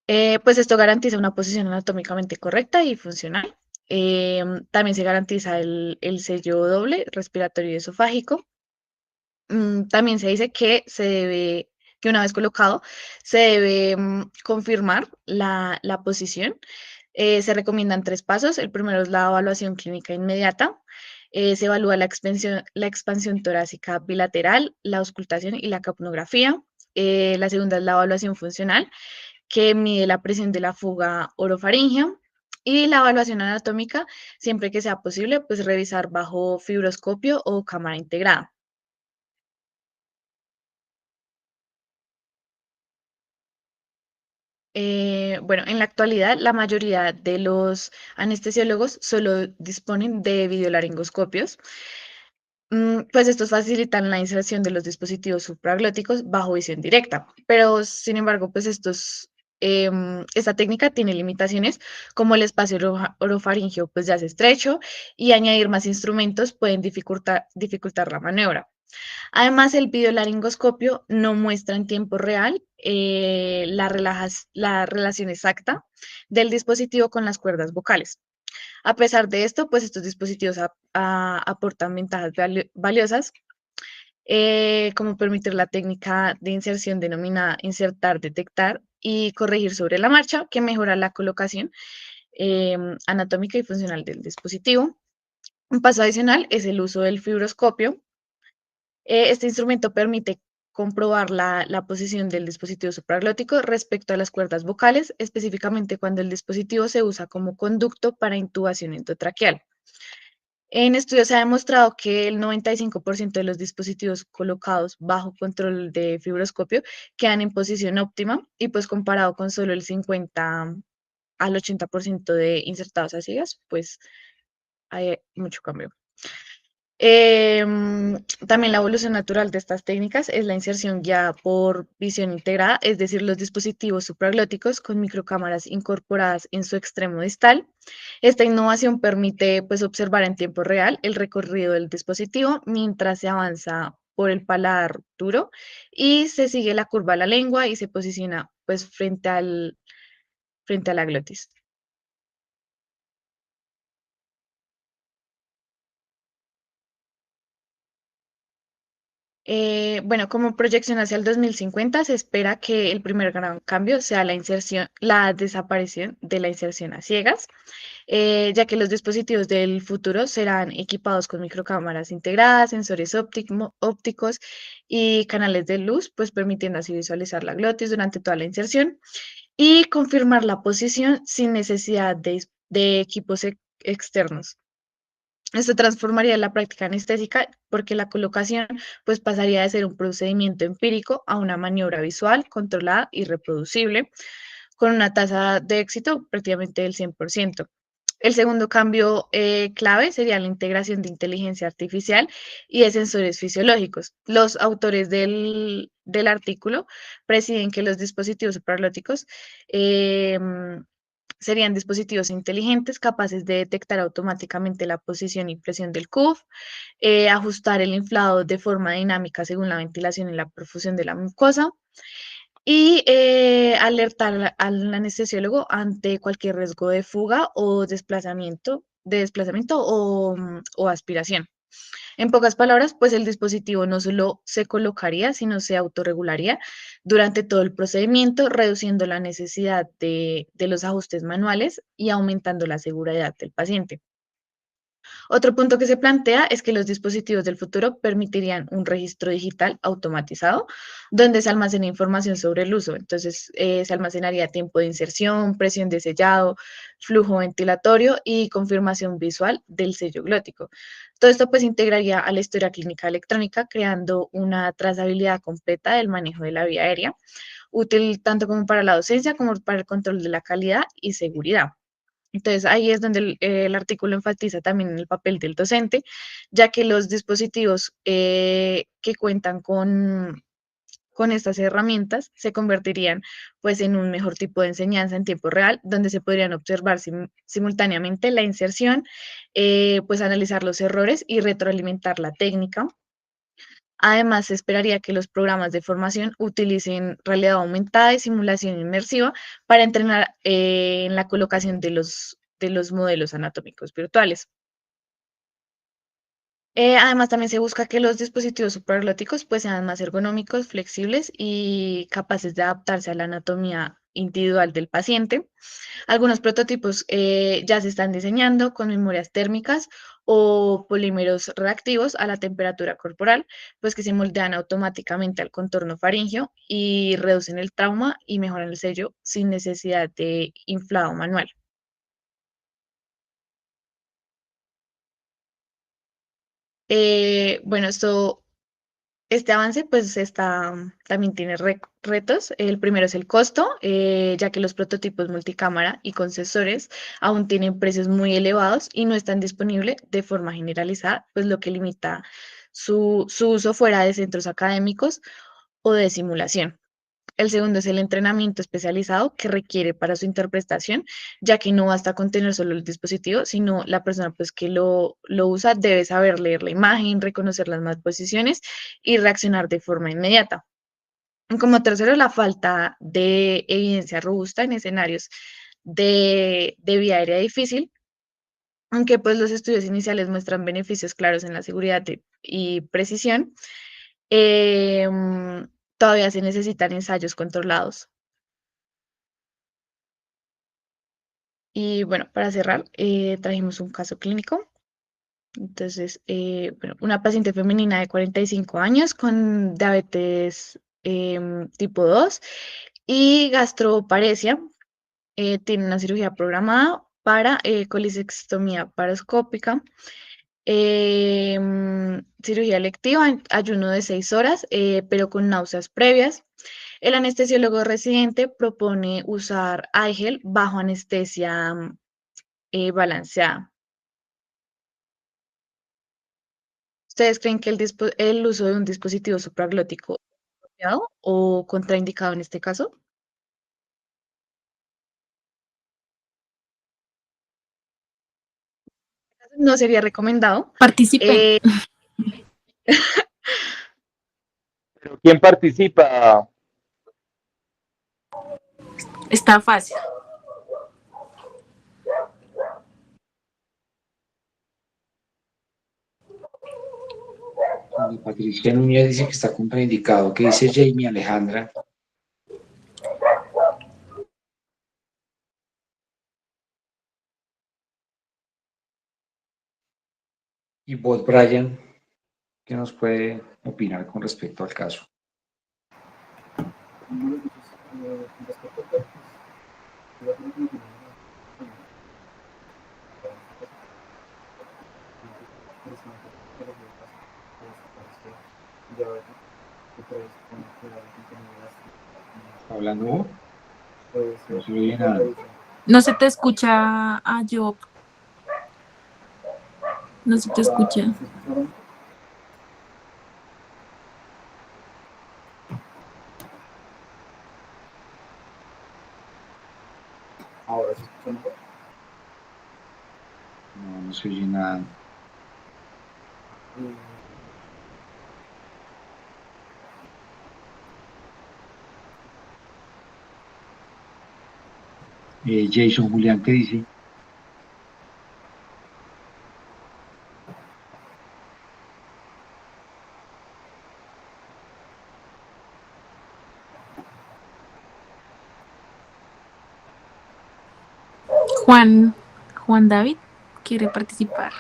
Pues esto garantiza una posición anatómicamente correcta y funcional. También se garantiza el sello doble, respiratorio y esofágico. También se dice que una vez colocado, se debe confirmar la posición. Se recomiendan tres pasos. El primero es la evaluación clínica inmediata. Se evalúa la expansión torácica bilateral, la auscultación y la capnografía. La segunda es la evaluación funcional, que mide la presión de la fuga orofaringea. Y la evaluación anatómica, siempre que sea posible, pues revisar bajo fibroscopio o cámara integrada. Bueno, en la actualidad la mayoría de los anestesiólogos solo disponen de videolaringoscopios. Pues estos facilitan la inserción de los dispositivos supraglóticos bajo visión directa, pero sin embargo, pues esta técnica tiene limitaciones, como el espacio orofaringeo pues ya es estrecho y añadir más instrumentos pueden dificultar la maniobra. Además, el videolaringoscopio no muestra en tiempo real la relación exacta del dispositivo con las cuerdas vocales. A pesar de esto, pues estos dispositivos aportan ventajas valiosas, como permitir la técnica de inserción denominada insertar, detectar y corregir sobre la marcha, que mejora la colocación anatómica y funcional del dispositivo. Un paso adicional es el uso del fibroscopio. Este instrumento permite comprobar la posición del dispositivo supraglótico respecto a las cuerdas vocales, específicamente cuando el dispositivo se usa como conducto para intubación endotraqueal. En estudios se ha demostrado que el 95% de los dispositivos colocados bajo control de fibroscopio quedan en posición óptima y pues comparado con solo el 50 al 80% de insertados a ciegas, pues hay mucho cambio. También la evolución natural de estas técnicas es la inserción guiada por visión integrada, es decir, los dispositivos supraglóticos con microcámaras incorporadas en su extremo distal. Esta innovación permite pues observar en tiempo real el recorrido del dispositivo mientras se avanza por el paladar duro y se sigue la curva de la lengua y se posiciona pues frente a la glotis. Bueno, como proyección hacia el 2050, se espera que el primer gran cambio sea la desaparición de la inserción a ciegas, ya que los dispositivos del futuro serán equipados con microcámaras integradas, sensores ópticos y canales de luz, pues permitiendo así visualizar la glotis durante toda la inserción y confirmar la posición sin necesidad de equipos externos. Esto transformaría la práctica anestésica porque la colocación pues pasaría de ser un procedimiento empírico a una maniobra visual, controlada y reproducible, con una tasa de éxito prácticamente del 100%. El segundo cambio clave sería la integración de inteligencia artificial y de sensores fisiológicos. Los autores del artículo presiden que los dispositivos supraglóticos serían dispositivos inteligentes capaces de detectar automáticamente la posición y presión del cuff, ajustar el inflado de forma dinámica según la ventilación y la perfusión de la mucosa y alertar al anestesiólogo ante cualquier riesgo de fuga o desplazamiento o aspiración. En pocas palabras, pues el dispositivo no solo se colocaría, sino se autorregularía durante todo el procedimiento, reduciendo la necesidad de los ajustes manuales y aumentando la seguridad del paciente. Otro punto que se plantea es que los dispositivos del futuro permitirían un registro digital automatizado donde se almacena información sobre el uso. Entonces, se almacenaría tiempo de inserción, presión de sellado, flujo ventilatorio y confirmación visual del sello glótico. Todo esto pues integraría a la historia clínica electrónica, creando una trazabilidad completa del manejo de la vía aérea, útil tanto como para la docencia como para el control de la calidad y seguridad. Entonces, ahí es donde el artículo enfatiza también el papel del docente, ya que los dispositivos que cuentan con estas herramientas se convertirían pues en un mejor tipo de enseñanza en tiempo real, donde se podrían observar simultáneamente la inserción, pues analizar los errores y retroalimentar la técnica. Además, se esperaría que los programas de formación utilicen realidad aumentada y simulación inmersiva para entrenar en la colocación de los modelos anatómicos virtuales. Además, también se busca que los dispositivos suprarglóticos pues, sean más ergonómicos, flexibles y capaces de adaptarse a la anatomía individual del paciente. Algunos prototipos ya se están diseñando con memorias térmicas o polímeros reactivos a la temperatura corporal, pues que se moldean automáticamente al contorno faríngeo y reducen el trauma y mejoran el sello sin necesidad de inflado manual. Bueno, este avance pues también tiene retos. El primero es el costo, ya que los prototipos multicámara y con sensores aún tienen precios muy elevados y no están disponibles de forma generalizada, pues lo que limita su uso fuera de centros académicos o de simulación. El segundo es el entrenamiento especializado que requiere para su interpretación, ya que no basta con tener solo el dispositivo, sino la persona pues, que lo usa debe saber leer la imagen, reconocer las más posiciones y reaccionar de forma inmediata. Como tercero, la falta de evidencia robusta en escenarios de vía aérea difícil, aunque pues los estudios iniciales muestran beneficios claros en la seguridad y precisión. Todavía se necesitan ensayos controlados. Y bueno, para cerrar, trajimos un caso clínico. Entonces, bueno, una paciente femenina de 45 años con diabetes tipo 2 y gastroparesia, tiene una cirugía programada para colecistectomía paroscópica, cirugía electiva, ayuno de 6 horas, pero con náuseas previas. El anestesiólogo residente propone usar AIGEL bajo anestesia balanceada. ¿Ustedes creen que el uso de un dispositivo supraglotico es apropiado o contraindicado en este caso? No sería recomendado. Participen. Eh, Pero ¿quién participa? Está fácil. Cuando Patricia Núñez dice que está contraindicado, ¿qué dice Jamie Alejandra? Y vos, Brian, ¿qué nos puede opinar con respecto al caso? ¿Está hablando? No se oye nada. No se te escucha a Job. No se te escucha. Ahora se escucha mejor. No, no se oye nada. Jason Julián, ¿qué dice? Juan, Juan David quiere participar.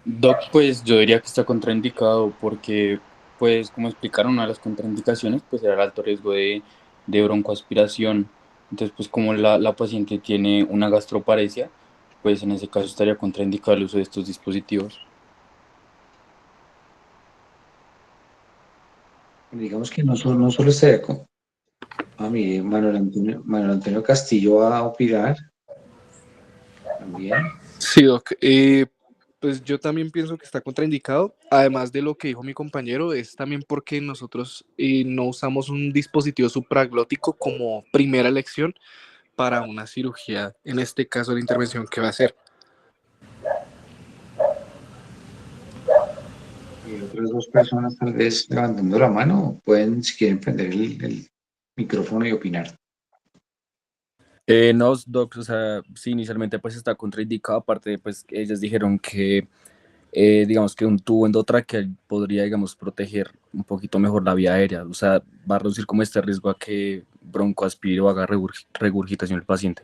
Doc, pues yo diría que está contraindicado porque, pues como explicaron, una de las contraindicaciones pues era el alto riesgo de broncoaspiración. Entonces, pues como la paciente tiene una gastroparesia, pues en ese caso estaría contraindicado el uso de estos dispositivos. Digamos que no solo estaría con... A mí, Manuel Antonio Castillo va a opinar también. Sí, Doc. Pues yo también pienso que está contraindicado. Además de lo que dijo mi compañero, es también porque nosotros no usamos un dispositivo supraglótico como primera elección para una cirugía, en este caso la intervención que va a hacer. Y otras dos personas tal vez levantando la mano pueden, si quieren, prender el micrófono y opinar. No, Doc, o sea, sí, inicialmente pues está contraindicado, aparte de pues que ellas dijeron que digamos que un tubo endotraqueal podría, digamos, proteger un poquito mejor la vía aérea, o sea, va a reducir como este riesgo a que broncoaspire o haga regurgitación el paciente.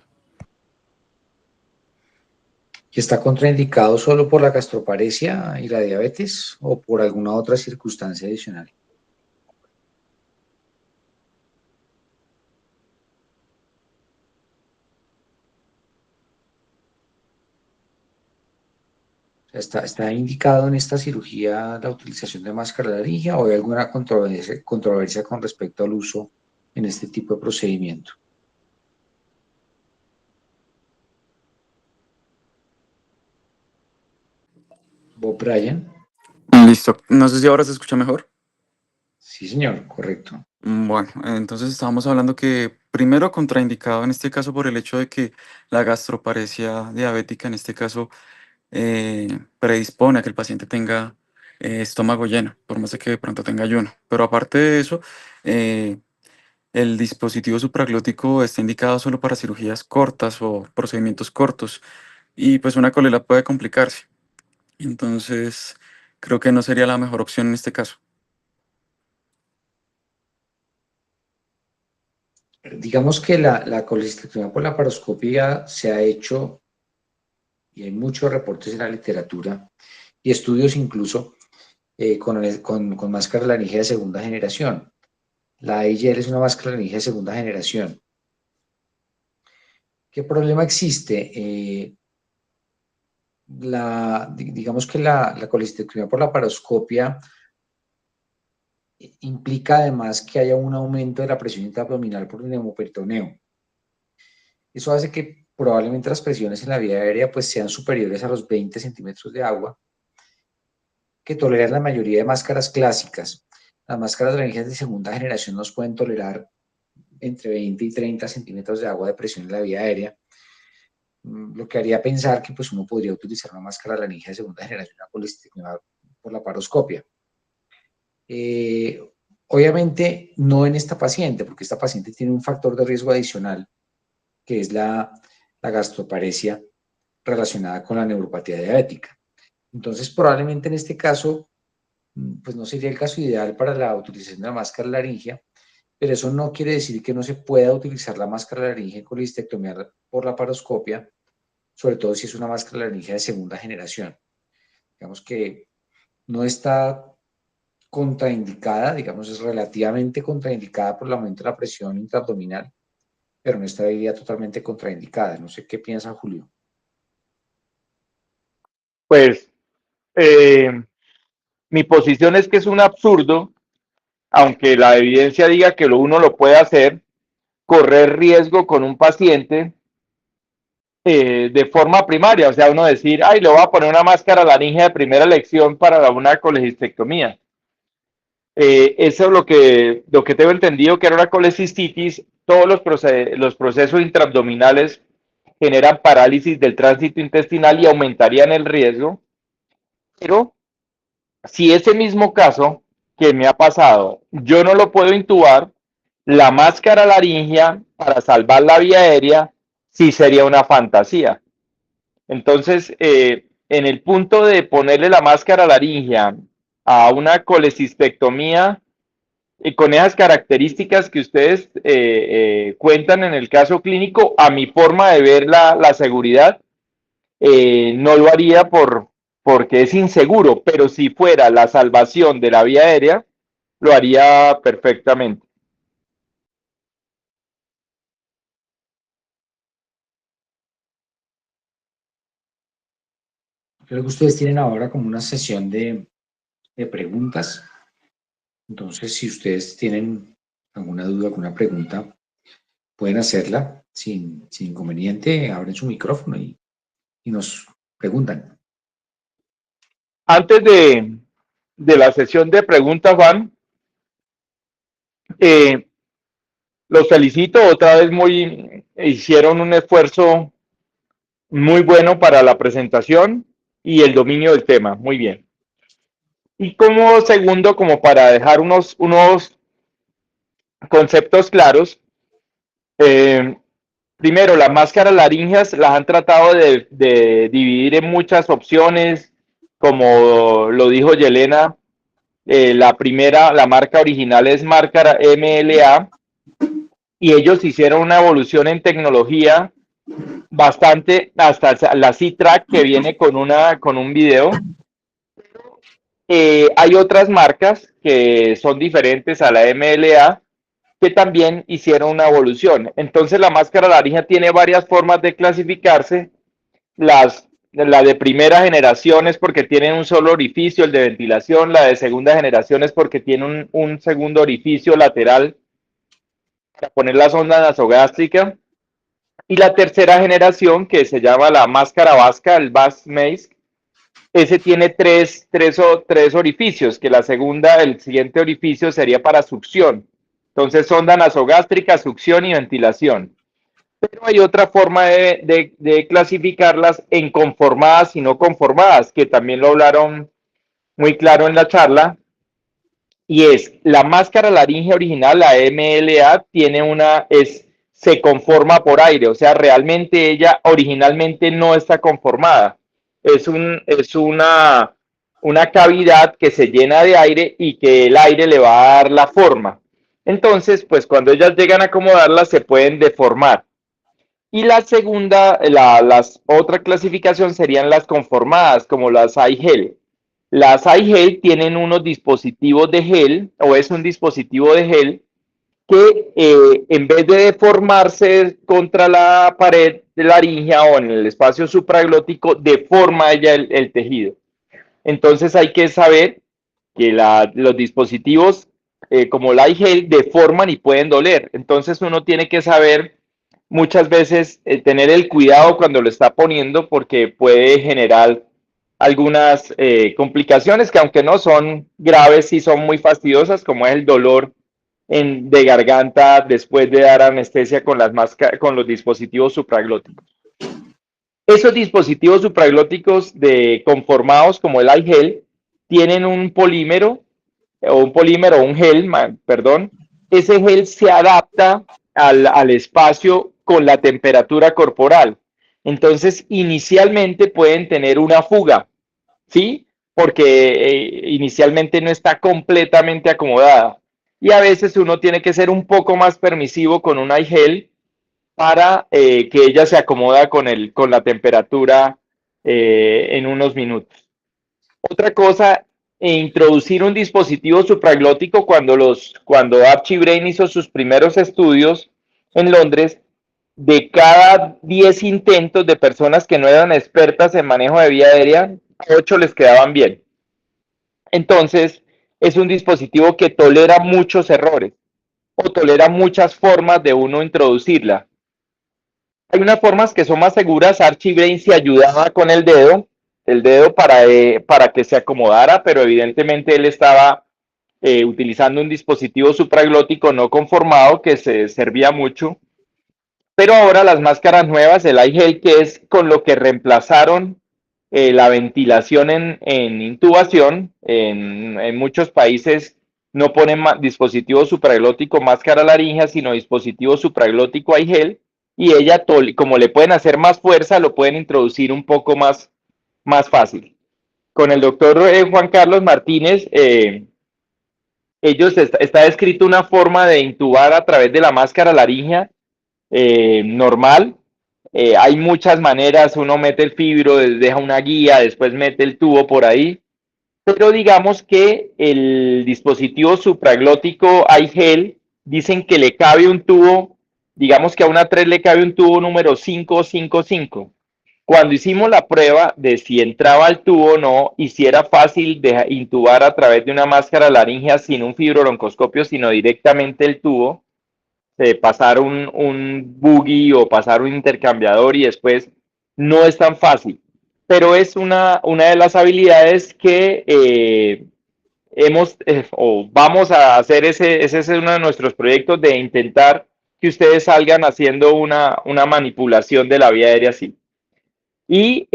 ¿Y está contraindicado solo por la gastroparesia y la diabetes o por alguna otra circunstancia adicional? ¿Está indicado en esta cirugía la utilización de máscara laringia o hay alguna controversia con respecto al uso en este tipo de procedimiento? Bob Bryan. Listo. No sé si ahora se escucha mejor. Sí, señor, correcto. Bueno, entonces estábamos hablando que primero contraindicado en este caso por el hecho de que la gastroparesia diabética en este caso predispone a que el paciente tenga estómago lleno, por más de que de pronto tenga ayuno. Pero aparte de eso, eh, el dispositivo supraglótico está indicado solo para cirugías cortas o procedimientos cortos y pues una colela puede complicarse. Entonces, creo que no sería la mejor opción en este caso. Digamos que la colestectomía por laparoscopia se ha hecho, y hay muchos reportes en la literatura y estudios incluso con máscara laringe de segunda generación. La IGL es una máscara laringe de segunda generación. ¿Qué problema existe? Digamos que la colestectomía por laparoscopia implica además que haya un aumento de la presión intraabdominal por el neumoperitoneo. Eso hace que probablemente las presiones en la vía aérea pues sean superiores a los 20 centímetros de agua que toleran la mayoría de máscaras clásicas. Las máscaras laringeas de segunda generación nos pueden tolerar entre 20 y 30 centímetros de agua de presión en la vía aérea, lo que haría pensar que pues, uno podría utilizar una máscara laringea de segunda generación por laparoscopia. Obviamente no en esta paciente, porque esta paciente tiene un factor de riesgo adicional, que es la gastroparesia relacionada con la neuropatía diabética. Entonces, probablemente en este caso, pues no sería el caso ideal para la utilización de la máscara laringea, pero eso no quiere decir que no se pueda utilizar la máscara laringea en colistectomía por laparoscopia, sobre todo si es una máscara laringea de segunda generación. Digamos que no está contraindicada, digamos, es relativamente contraindicada por el aumento de la presión intraabdominal, pero no estaría totalmente contraindicada. No sé qué piensa Julio. Pues mi posición es que es un absurdo, aunque la evidencia diga que uno lo puede hacer, correr riesgo con un paciente de forma primaria, o sea, uno decir, ay, le voy a poner una máscara laringe de primera elección para una colecistectomía. Eso es lo que tengo entendido que era una colecistitis, todos los procesos intraabdominales generan parálisis del tránsito intestinal y aumentarían el riesgo, pero si ese mismo caso que me ha pasado, yo no lo puedo intubar, la máscara laringea para salvar la vía aérea sí sería una fantasía. Entonces, en el punto de ponerle la máscara laringea a una colecistectomía y con esas características que ustedes cuentan en el caso clínico, a mi forma de ver la seguridad, no lo haría porque es inseguro, pero si fuera la salvación de la vía aérea, lo haría perfectamente. Creo que ustedes tienen ahora como una sesión de preguntas. Entonces, si ustedes tienen alguna duda, alguna pregunta, pueden hacerla sin inconveniente. Abren su micrófono y nos preguntan. Antes de la sesión de preguntas, Juan, los felicito otra vez, hicieron un esfuerzo muy bueno para la presentación y el dominio del tema. Muy bien. Y como segundo, como para dejar unos conceptos claros, primero, las máscaras laríngeas las han tratado de dividir en muchas opciones, como lo dijo Yelena. La marca original es marca MLA, y ellos hicieron una evolución en tecnología bastante, hasta la C-Track que viene con un video. Hay otras marcas que son diferentes a la MLA que también hicieron una evolución. Entonces la máscara laríngea tiene varias formas de clasificarse. La de primera generación es porque tiene un solo orificio, el de ventilación. La de segunda generación es porque tiene un segundo orificio lateral para poner la sonda nasogástrica. Y la tercera generación, que se llama la máscara vasca, el Vas Mask, ese tiene tres orificios, que el siguiente orificio sería para succión. Entonces, sonda nasogástrica, succión y ventilación. Pero hay otra forma de clasificarlas en conformadas y no conformadas, que también lo hablaron muy claro en la charla, y es la máscara laríngea original, la MLA, se conforma por aire, o sea, realmente ella originalmente no está conformada. Es una cavidad que se llena de aire y que el aire le va a dar la forma. Entonces, pues cuando ellas llegan a acomodarla, se pueden deformar. Y la segunda, otra clasificación serían las conformadas, como las iGel. Las iGel tienen unos dispositivos de gel, o es un dispositivo de gel, que en vez de deformarse contra la pared de laringia o en el espacio supraglótico, deforma ella el tejido. Entonces hay que saber que los dispositivos como la iGel deforman y pueden doler. Entonces uno tiene que saber muchas veces tener el cuidado cuando lo está poniendo, porque puede generar algunas complicaciones que, aunque no son graves, sí son muy fastidiosas, como es el dolor de garganta después de dar anestesia con los dispositivos supraglóticos. Esos dispositivos supraglóticos conformados como el iGel tienen un polímero, un gel, perdón. Ese gel se adapta al espacio con la temperatura corporal. Entonces, inicialmente pueden tener una fuga, ¿sí? Porque inicialmente no está completamente acomodada. Y a veces uno tiene que ser un poco más permisivo con un iGel para que ella se acomoda con la temperatura en unos minutos. Otra cosa, introducir un dispositivo supraglótico. Cuando Archie Brain hizo sus primeros estudios en Londres, de cada 10 intentos de personas que no eran expertas en manejo de vía aérea, 8 les quedaban bien. Entonces, es un dispositivo que tolera muchos errores o tolera muchas formas de uno introducirla. Hay unas formas que son más seguras. Archie Brain se ayudaba con el dedo para que se acomodara, pero evidentemente él estaba utilizando un dispositivo supraglótico no conformado que se servía mucho. Pero ahora las máscaras nuevas, el iGel, que es con lo que reemplazaron la ventilación en intubación, en muchos países no ponen dispositivo supraglótico máscara laríngea, sino dispositivo supraglótico iGel, y ella, como le pueden hacer más fuerza, lo pueden introducir un poco más fácil. Con el doctor Juan Carlos Martínez, está escrito una forma de intubar a través de la máscara laríngea normal. Hay muchas maneras. Uno mete el fibro, deja una guía, después mete el tubo por ahí, pero digamos que el dispositivo supraglótico iGel, dicen que le cabe un tubo, digamos que a una 3 le cabe un tubo número 555. Cuando hicimos la prueba de si entraba el tubo o no, y si era fácil de intubar a través de una máscara laríngea sin un fibrobroncoscopio, sino directamente el tubo, pasar un buggy o pasar un intercambiador, y después no es tan fácil. Pero es una de las habilidades que vamos a hacer. Ese es uno de nuestros proyectos, de intentar que ustedes salgan haciendo una manipulación de la vía aérea así. Y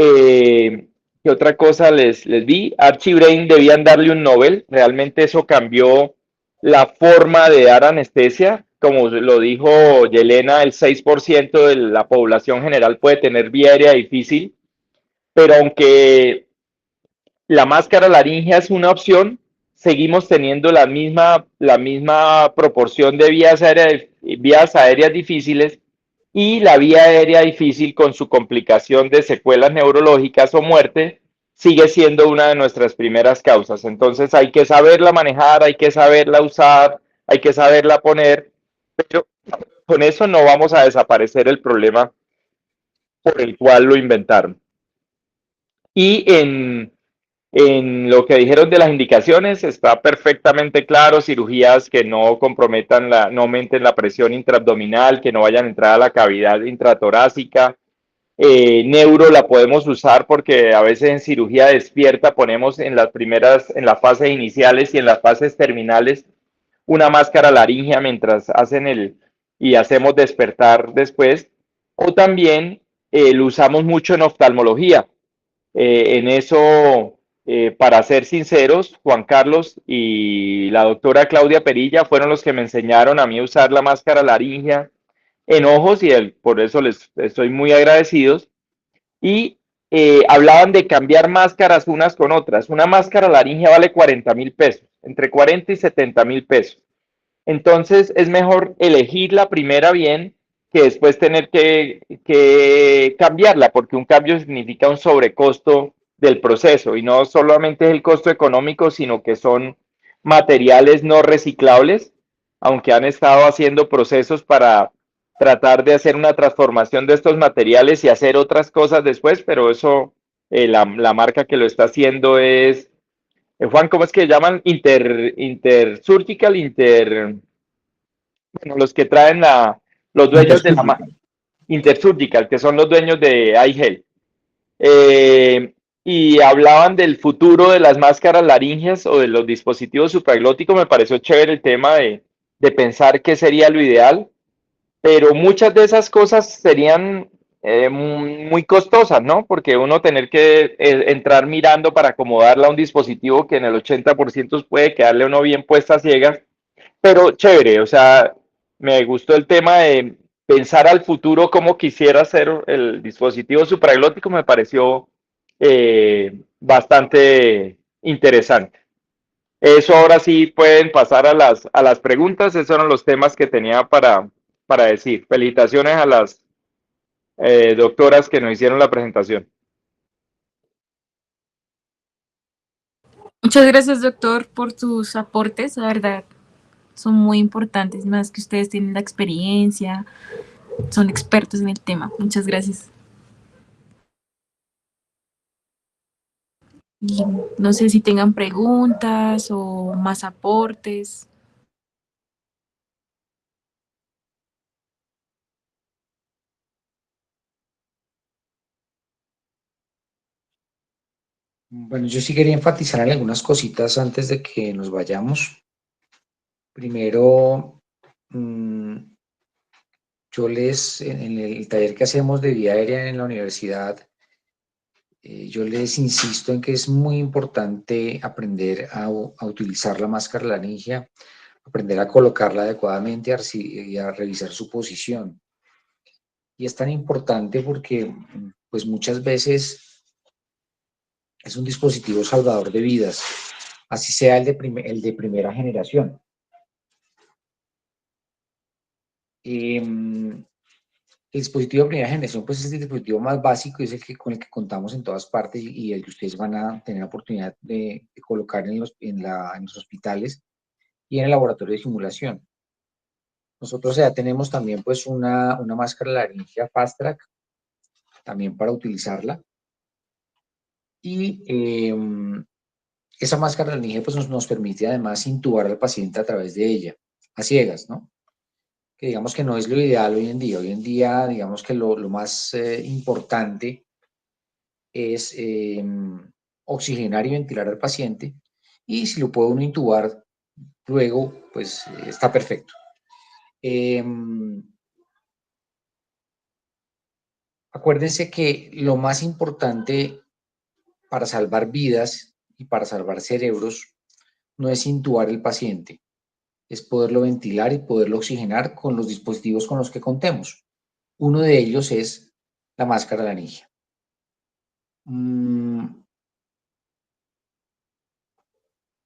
¿Qué otra cosa les vi? Archie Brain debían darle un Nobel. Realmente eso cambió la forma de dar anestesia. Como lo dijo Yelena, el 6% de la población general puede tener vía aérea difícil, pero aunque la máscara laringea es una opción, seguimos teniendo la misma proporción de vías aéreas difíciles, y la vía aérea difícil con su complicación de secuelas neurológicas o muerte sigue siendo una de nuestras primeras causas. Entonces hay que saberla manejar, hay que saberla usar, hay que saberla poner, pero con eso no vamos a desaparecer el problema por el cual lo inventaron. Y en lo que dijeron de las indicaciones está perfectamente claro: cirugías que no comprometan no aumenten la presión intraabdominal, que no vayan a entrar a la cavidad intratorácica. Neuro la podemos usar porque a veces en cirugía despierta ponemos en las fases iniciales y en las fases terminales una máscara laringea mientras y hacemos despertar después. O también lo usamos mucho en oftalmología. En eso, para ser sinceros, Juan Carlos y la doctora Claudia Perilla fueron los que me enseñaron a mí a usar la máscara laringea en ojos, y por eso les estoy muy agradecidos. Y hablaban de cambiar máscaras unas con otras. Una máscara laringea vale 40.000 pesos, entre 40 y 70.000 pesos. Entonces es mejor elegir la primera bien que después tener que cambiarla, porque un cambio significa un sobrecosto del proceso, y no solamente es el costo económico, sino que son materiales no reciclables, aunque han estado haciendo procesos para tratar de hacer una transformación de estos materiales y hacer otras cosas después, pero eso, la marca que lo está haciendo es, Juan, ¿cómo es que llaman? Intersurgical, bueno, los que traen los dueños de Intersurgical. Intersurgical, que son los dueños de iHealth. Y hablaban del futuro de las máscaras laringeas o de los dispositivos supraglóticos. Me pareció chévere el tema de pensar qué sería lo ideal, pero muchas de esas cosas serían muy costosas, ¿no? Porque uno tener que entrar mirando para acomodarla a un dispositivo que en el 80% puede quedarle uno bien puesta a ciegas, pero chévere. O sea, me gustó el tema de pensar al futuro cómo quisiera ser el dispositivo supraglótico. Me pareció bastante interesante. Eso, ahora sí pueden pasar a las preguntas. Esos eran los temas que tenía para decir. Felicitaciones a las doctoras que nos hicieron la presentación. Muchas gracias, doctor, por tus aportes. La verdad, son muy importantes, más que ustedes tienen la experiencia, son expertos en el tema. Muchas gracias. Y no sé si tengan preguntas o más aportes. Bueno, yo sí quería enfatizar en algunas cositas antes de que nos vayamos. Primero, en el taller que hacemos de vía aérea en la universidad, yo les insisto en que es muy importante aprender a utilizar la máscara laringea, aprender a colocarla adecuadamente y a revisar su posición. Y es tan importante porque, pues, muchas veces es un dispositivo salvador de vidas, así sea el de primera generación. El dispositivo de primera generación, pues, es el dispositivo más básico, es con el que contamos en todas partes, y el que ustedes van a tener la oportunidad de colocar en los hospitales y en el laboratorio de simulación. Nosotros ya tenemos también, pues, una máscara laringea Fast Track también para utilizarla. Y esa máscara laringea, pues, nos permite además intubar al paciente a través de ella, a ciegas, ¿no? Que digamos que no es lo ideal hoy en día. Hoy en día, digamos que lo más importante es oxigenar y ventilar al paciente, y si lo puede uno intubar luego, pues está perfecto. Acuérdense que lo más importante para salvar vidas y para salvar cerebros no es intubar al paciente, es poderlo ventilar y poderlo oxigenar con los dispositivos con los que contemos. Uno de ellos es la máscara laringia.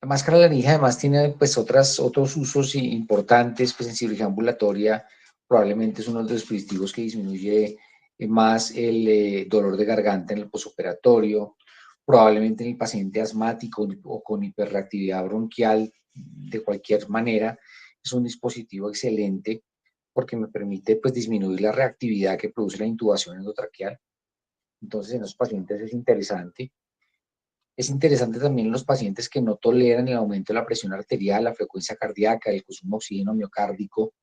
La máscara laringia además tiene pues otros usos importantes, pues en cirugía ambulatoria probablemente es uno de los dispositivos que disminuye más el dolor de garganta en el posoperatorio, probablemente en el paciente asmático o con hiperreactividad bronquial de cualquier manera. Es un dispositivo excelente porque me permite pues disminuir la reactividad que produce la intubación endotraqueal. Entonces en los pacientes es interesante. Es interesante también en los pacientes que no toleran el aumento de la presión arterial, la frecuencia cardíaca, el consumo de oxígeno miocárdico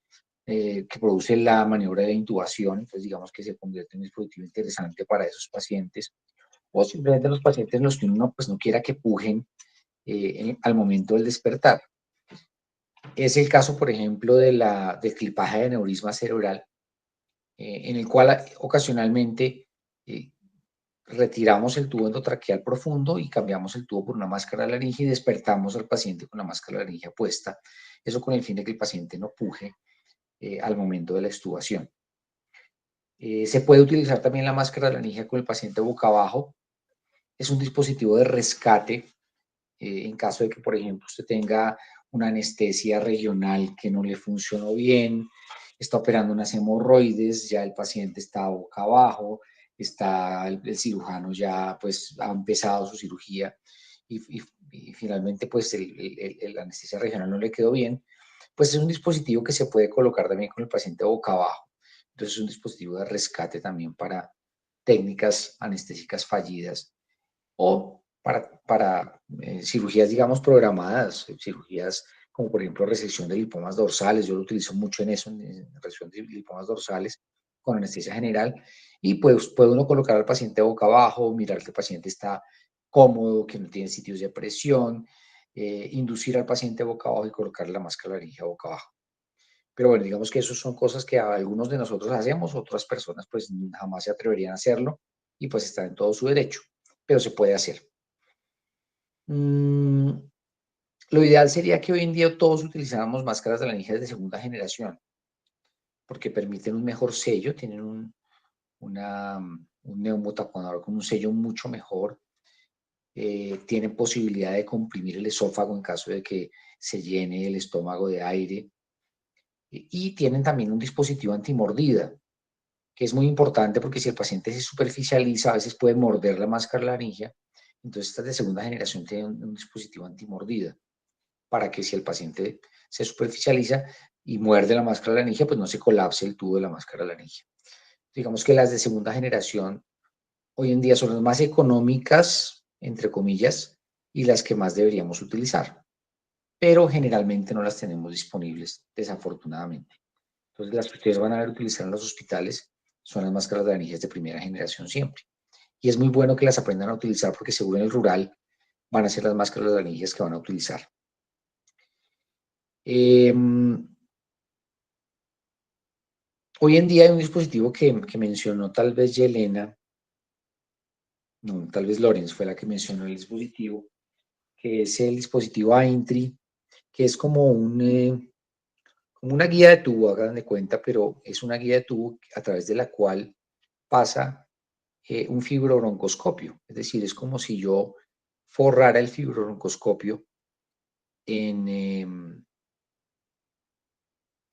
que produce la maniobra de intubación. Entonces, digamos que se convierte en un dispositivo interesante para esos pacientes. O simplemente los pacientes en los que uno pues, no quiera que pujen al momento del despertar. Es el caso, por ejemplo, del clipaje de aneurisma cerebral, en el cual ocasionalmente retiramos el tubo endotraqueal profundo y cambiamos el tubo por una máscara laringe y despertamos al paciente con la máscara laringe puesta. Eso con el fin de que el paciente no puje al momento de la extubación. Se puede utilizar también la máscara laringe con el paciente boca abajo. Es un dispositivo de rescate en caso de que, por ejemplo, usted tenga una anestesia regional que no le funcionó bien, está operando unas hemorroides, ya el paciente está boca abajo, está el cirujano ya pues ha empezado su cirugía y finalmente pues la anestesia regional no le quedó bien, pues es un dispositivo que se puede colocar también con el paciente boca abajo. Entonces es un dispositivo de rescate también para técnicas anestésicas fallidas o para cirugías, digamos, programadas, cirugías como por ejemplo resección de lipomas dorsales. Yo lo utilizo mucho en eso, en resección de lipomas dorsales con anestesia general, y pues puede uno colocar al paciente boca abajo, mirar que el paciente está cómodo, que no tiene sitios de presión, inducir al paciente boca abajo y colocarle la máscara laringe boca abajo. Pero bueno, digamos que eso son cosas que algunos de nosotros hacemos, otras personas pues jamás se atreverían a hacerlo y pues están en todo su derecho, pero se puede hacer. Lo ideal sería que hoy en día todos utilizáramos máscaras de laringe de segunda generación, porque permiten un mejor sello, tienen un neumotaponador con un sello mucho mejor, tienen posibilidad de comprimir el esófago en caso de que se llene el estómago de aire, y tienen también un dispositivo antimordida, que es muy importante porque si el paciente se superficializa, a veces puede morder la máscara laringe. Entonces estas de segunda generación tienen un dispositivo antimordida, para que si el paciente se superficializa y muerde la máscara laringe, pues no se colapse el tubo de la máscara laringe. Digamos que las de segunda generación hoy en día son las más económicas, entre comillas, y las que más deberíamos utilizar, pero generalmente no las tenemos disponibles, desafortunadamente. Entonces las que ustedes van a ver utilizar en los hospitales son las máscaras de laringe de primera generación siempre. Y es muy bueno que las aprendan a utilizar porque seguro en el rural van a ser las máscaras de laringe que van a utilizar. Hoy en día hay un dispositivo que mencionó tal vez Yelena, no, tal vez Lorenz fue la que mencionó el dispositivo, que es el dispositivo Aintri, que es como una guía de tubo, hagan de cuenta, pero es una guía de tubo a través de la cual pasa un fibrobroncoscopio. Es decir, es como si yo forrara el fibrobroncoscopio en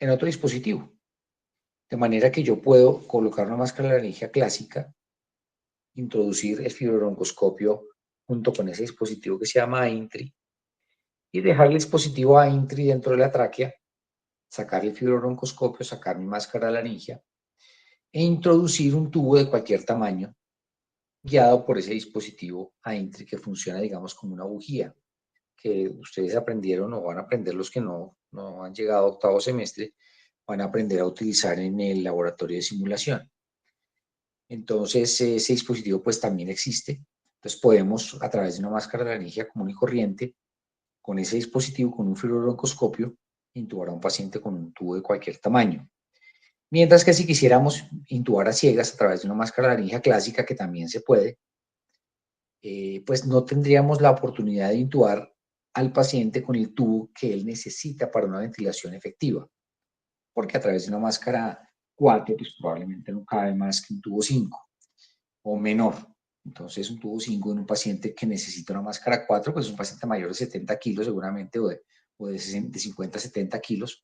otro dispositivo. De manera que yo puedo colocar una máscara laringe clásica, introducir el fibrobroncoscopio junto con ese dispositivo que se llama Aintri y dejar el dispositivo Aintri dentro de la tráquea, sacar el fibrobroncoscopio, sacar mi máscara laringe e introducir un tubo de cualquier tamaño guiado por ese dispositivo Aintri que funciona, digamos, como una bujía, que ustedes aprendieron o van a aprender los que no han llegado a octavo semestre, van a aprender a utilizar en el laboratorio de simulación. Entonces, ese dispositivo pues también existe. Entonces, podemos, a través de una máscara laringe común y corriente, con ese dispositivo, con un fibrobroncoscopio, intubar a un paciente con un tubo de cualquier tamaño. Mientras que si quisiéramos intubar a ciegas a través de una máscara laringe clásica, que también se puede, pues no tendríamos la oportunidad de intubar al paciente con el tubo que él necesita para una ventilación efectiva, porque a través de una máscara 4, pues probablemente no cabe más que un tubo 5 o menor. Entonces, un tubo 5 en un paciente que necesita una máscara 4, pues es un paciente mayor de 70 kilos seguramente, o de 50 a 70 kilos.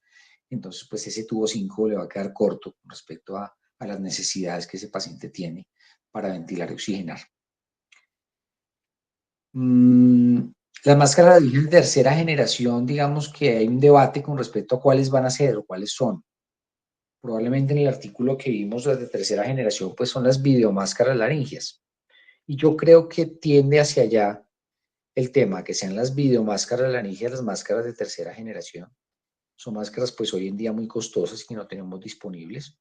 Entonces, pues ese tubo 5 le va a quedar corto con respecto a las necesidades que ese paciente tiene para ventilar y oxigenar. Las máscaras de tercera generación, digamos que hay un debate con respecto a cuáles van a ser o cuáles son. Probablemente en el artículo que vimos, las de tercera generación, pues son las videomáscaras laringeas. Y yo creo que tiende hacia allá el tema, que sean las videomáscaras laringeas, las máscaras de tercera generación. Son máscaras pues hoy en día muy costosas y no tenemos disponibles,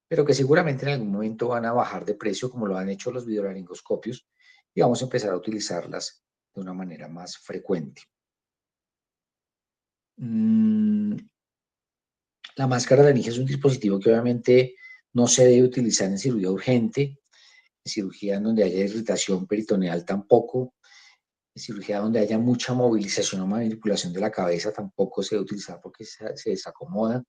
pero que seguramente en algún momento van a bajar de precio como lo han hecho los videolaringoscopios y vamos a empezar a utilizarlas de una manera más frecuente. La máscara laringe es un dispositivo que obviamente no se debe utilizar en cirugía urgente, en cirugía en donde haya irritación peritoneal tampoco, en cirugía donde haya mucha movilización o manipulación de la cabeza tampoco se debe utilizar porque se desacomoda.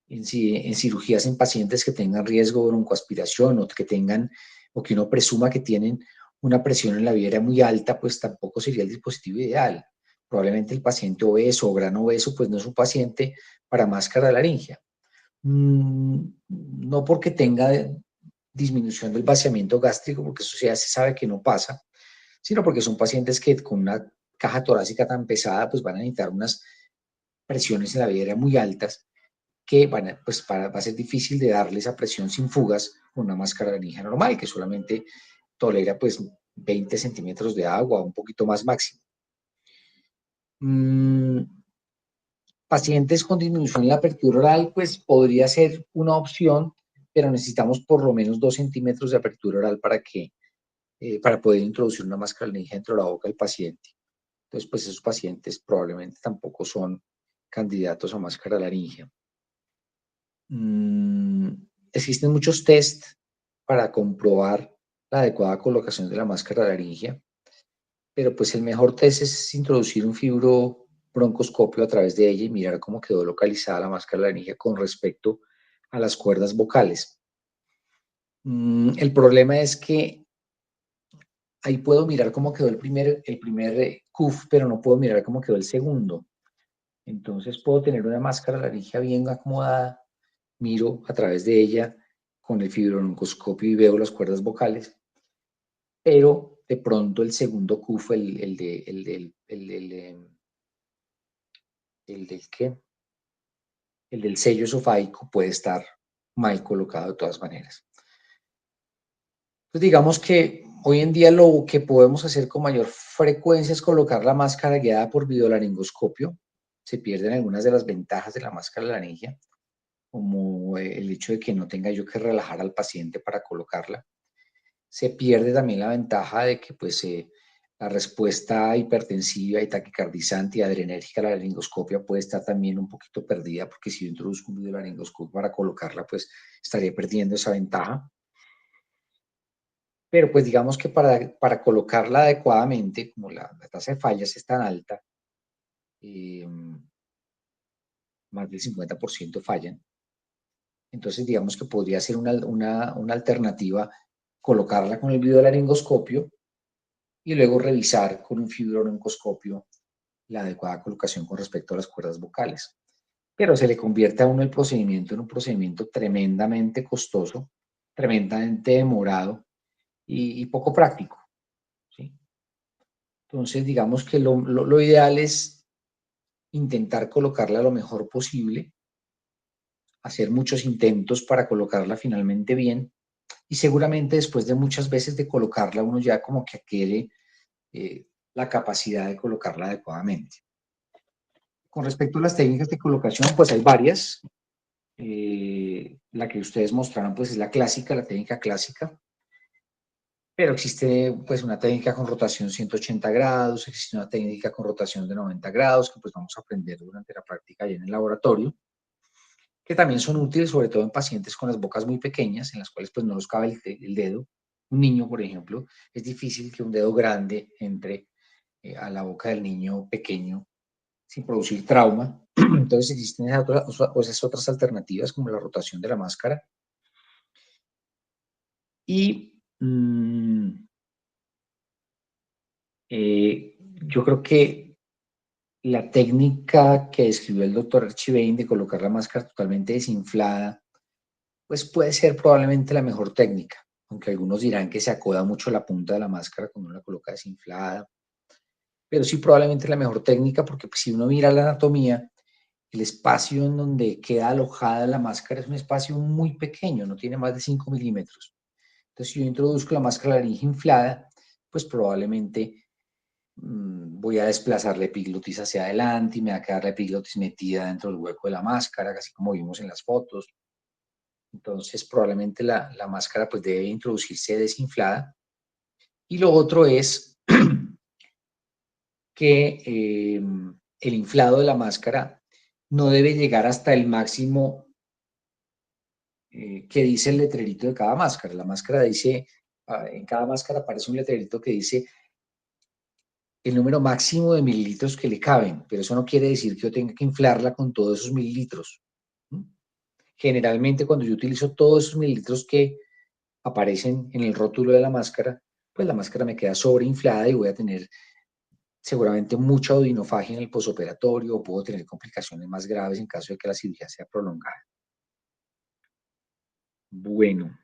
En cirugías en pacientes que tengan riesgo de broncoaspiración o que tengan o que uno presuma que tienen una presión en la vía aérea muy alta, pues tampoco sería el dispositivo ideal. Probablemente el paciente obeso o gran obeso, pues no es un paciente para máscara laringea. No porque tenga disminución del vaciamiento gástrico, porque eso ya se sabe que no pasa, sino porque son pacientes que con una caja torácica tan pesada, pues van a necesitar unas presiones en la vía aérea muy altas, que pues va a ser difícil de darle esa presión sin fugas con una máscara laringea normal, que solamente tolera pues 20 centímetros de agua, un poquito más máximo. Pacientes con disminución en la apertura oral, pues podría ser una opción, pero necesitamos por lo menos 2 centímetros de apertura oral para poder introducir una máscara laringea dentro de la boca del paciente. Entonces, pues esos pacientes probablemente tampoco son candidatos a máscara laringea. Existen muchos test para comprobar la adecuada colocación de la máscara laringea, pero pues el mejor test es introducir un fibrobroncoscopio a través de ella y mirar cómo quedó localizada la máscara laringea con respecto a las cuerdas vocales. El problema es que ahí puedo mirar cómo quedó el primer cuff, pero no puedo mirar cómo quedó el segundo. Entonces puedo tener una máscara laringea bien acomodada, miro a través de ella con el fibrobroncoscopio y veo las cuerdas vocales, pero de pronto el segundo cuff, el del sello esofágico, puede estar mal colocado de todas maneras. Pues digamos que hoy en día lo que podemos hacer con mayor frecuencia es colocar la máscara guiada por videolaringoscopio. Se pierden algunas de las ventajas de la máscara laringea, como el hecho de que no tenga yo que relajar al paciente para colocarla. Se pierde también la ventaja de que pues, la respuesta hipertensiva y taquicardizante y adrenérgica a la laringoscopia puede estar también un poquito perdida, porque si yo introduzco un videolaringoscopio para colocarla, pues estaría perdiendo esa ventaja. Pero pues digamos que para colocarla adecuadamente, como la tasa de fallas es tan alta, más del 50% fallan, entonces digamos que podría ser una alternativa colocarla con el videolaringoscopio y luego revisar con un fibrobroncoscopio la adecuada colocación con respecto a las cuerdas vocales. Pero se le convierte a uno el procedimiento en un procedimiento tremendamente costoso, tremendamente demorado y poco práctico, ¿sí? Entonces, digamos que lo ideal es intentar colocarla lo mejor posible, hacer muchos intentos para colocarla finalmente bien, y seguramente después de muchas veces de colocarla, uno ya como que adquiere la capacidad de colocarla adecuadamente. Con respecto a las técnicas de colocación, pues hay varias. La que ustedes mostraron, pues es la clásica, la técnica clásica. Pero existe pues una técnica con rotación 180 grados, existe una técnica con rotación de 90 grados, que pues vamos a aprender durante la práctica y en el laboratorio, que también son útiles, sobre todo en pacientes con las bocas muy pequeñas, en las cuales pues no nos cabe el dedo, un niño, por ejemplo, es difícil que un dedo grande entre a la boca del niño pequeño sin producir trauma. Entonces existen esas otras alternativas como la rotación de la máscara. Y yo creo que la técnica que describió el doctor Archivein de colocar la máscara totalmente desinflada, pues puede ser probablemente la mejor técnica, aunque algunos dirán que se acoda mucho la punta de la máscara cuando uno la coloca desinflada, pero sí probablemente la mejor técnica porque pues, si uno mira la anatomía, el espacio en donde queda alojada la máscara es un espacio muy pequeño, no tiene más de 5 milímetros. Entonces, si yo introduzco la máscara laringe inflada, pues probablemente voy a desplazar la epiglotis hacia adelante y me va a quedar la epiglotis metida dentro del hueco de la máscara, así como vimos en las fotos. Entonces, probablemente la máscara pues debe introducirse desinflada. Y lo otro es que el inflado de la máscara no debe llegar hasta el máximo que dice el letrerito de cada máscara. La máscara dice, en cada máscara aparece un letrerito que dice el número máximo de mililitros que le caben, pero eso no quiere decir que yo tenga que inflarla con todos esos mililitros. Generalmente cuando yo utilizo todos esos mililitros que aparecen en el rótulo de la máscara, pues la máscara me queda sobreinflada y voy a tener seguramente mucha odinofagia en el posoperatorio o puedo tener complicaciones más graves en caso de que la cirugía sea prolongada. Bueno,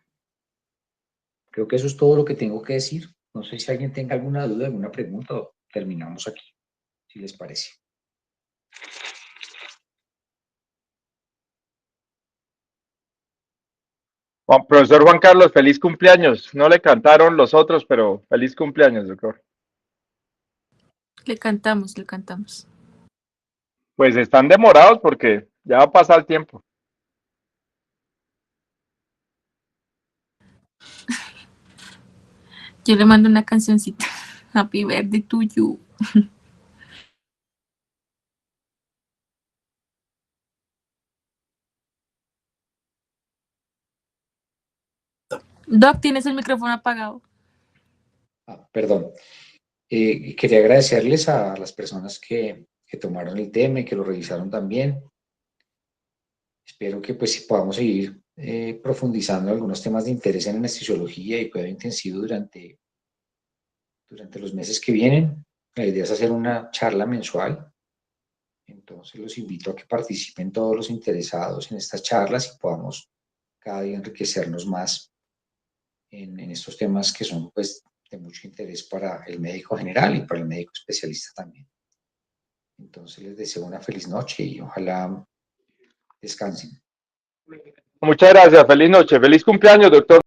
creo que eso es todo lo que tengo que decir. No sé si alguien tenga alguna duda, alguna pregunta o terminamos aquí, si les parece. Profesor Juan Carlos, feliz cumpleaños. No le cantaron los otros, pero feliz cumpleaños, doctor. Le cantamos, le cantamos. Pues están demorados porque ya va a pasar el tiempo. Yo le mando una cancioncita. Happy birthday to you. Doc, tienes el micrófono apagado. Perdón. Quería agradecerles a las personas que tomaron el tema y que lo revisaron también. Espero que pues podamos seguir profundizando en algunos temas de interés en anestesiología y cuidado intensivo durante los meses que vienen. La idea es hacer una charla mensual. Entonces los invito a que participen todos los interesados en estas charlas y podamos cada día enriquecernos más en estos temas que son pues de mucho interés para el médico general y para el médico especialista también. Entonces les deseo una feliz noche y ojalá descansen. Muchas gracias. Feliz noche. Feliz cumpleaños, doctor.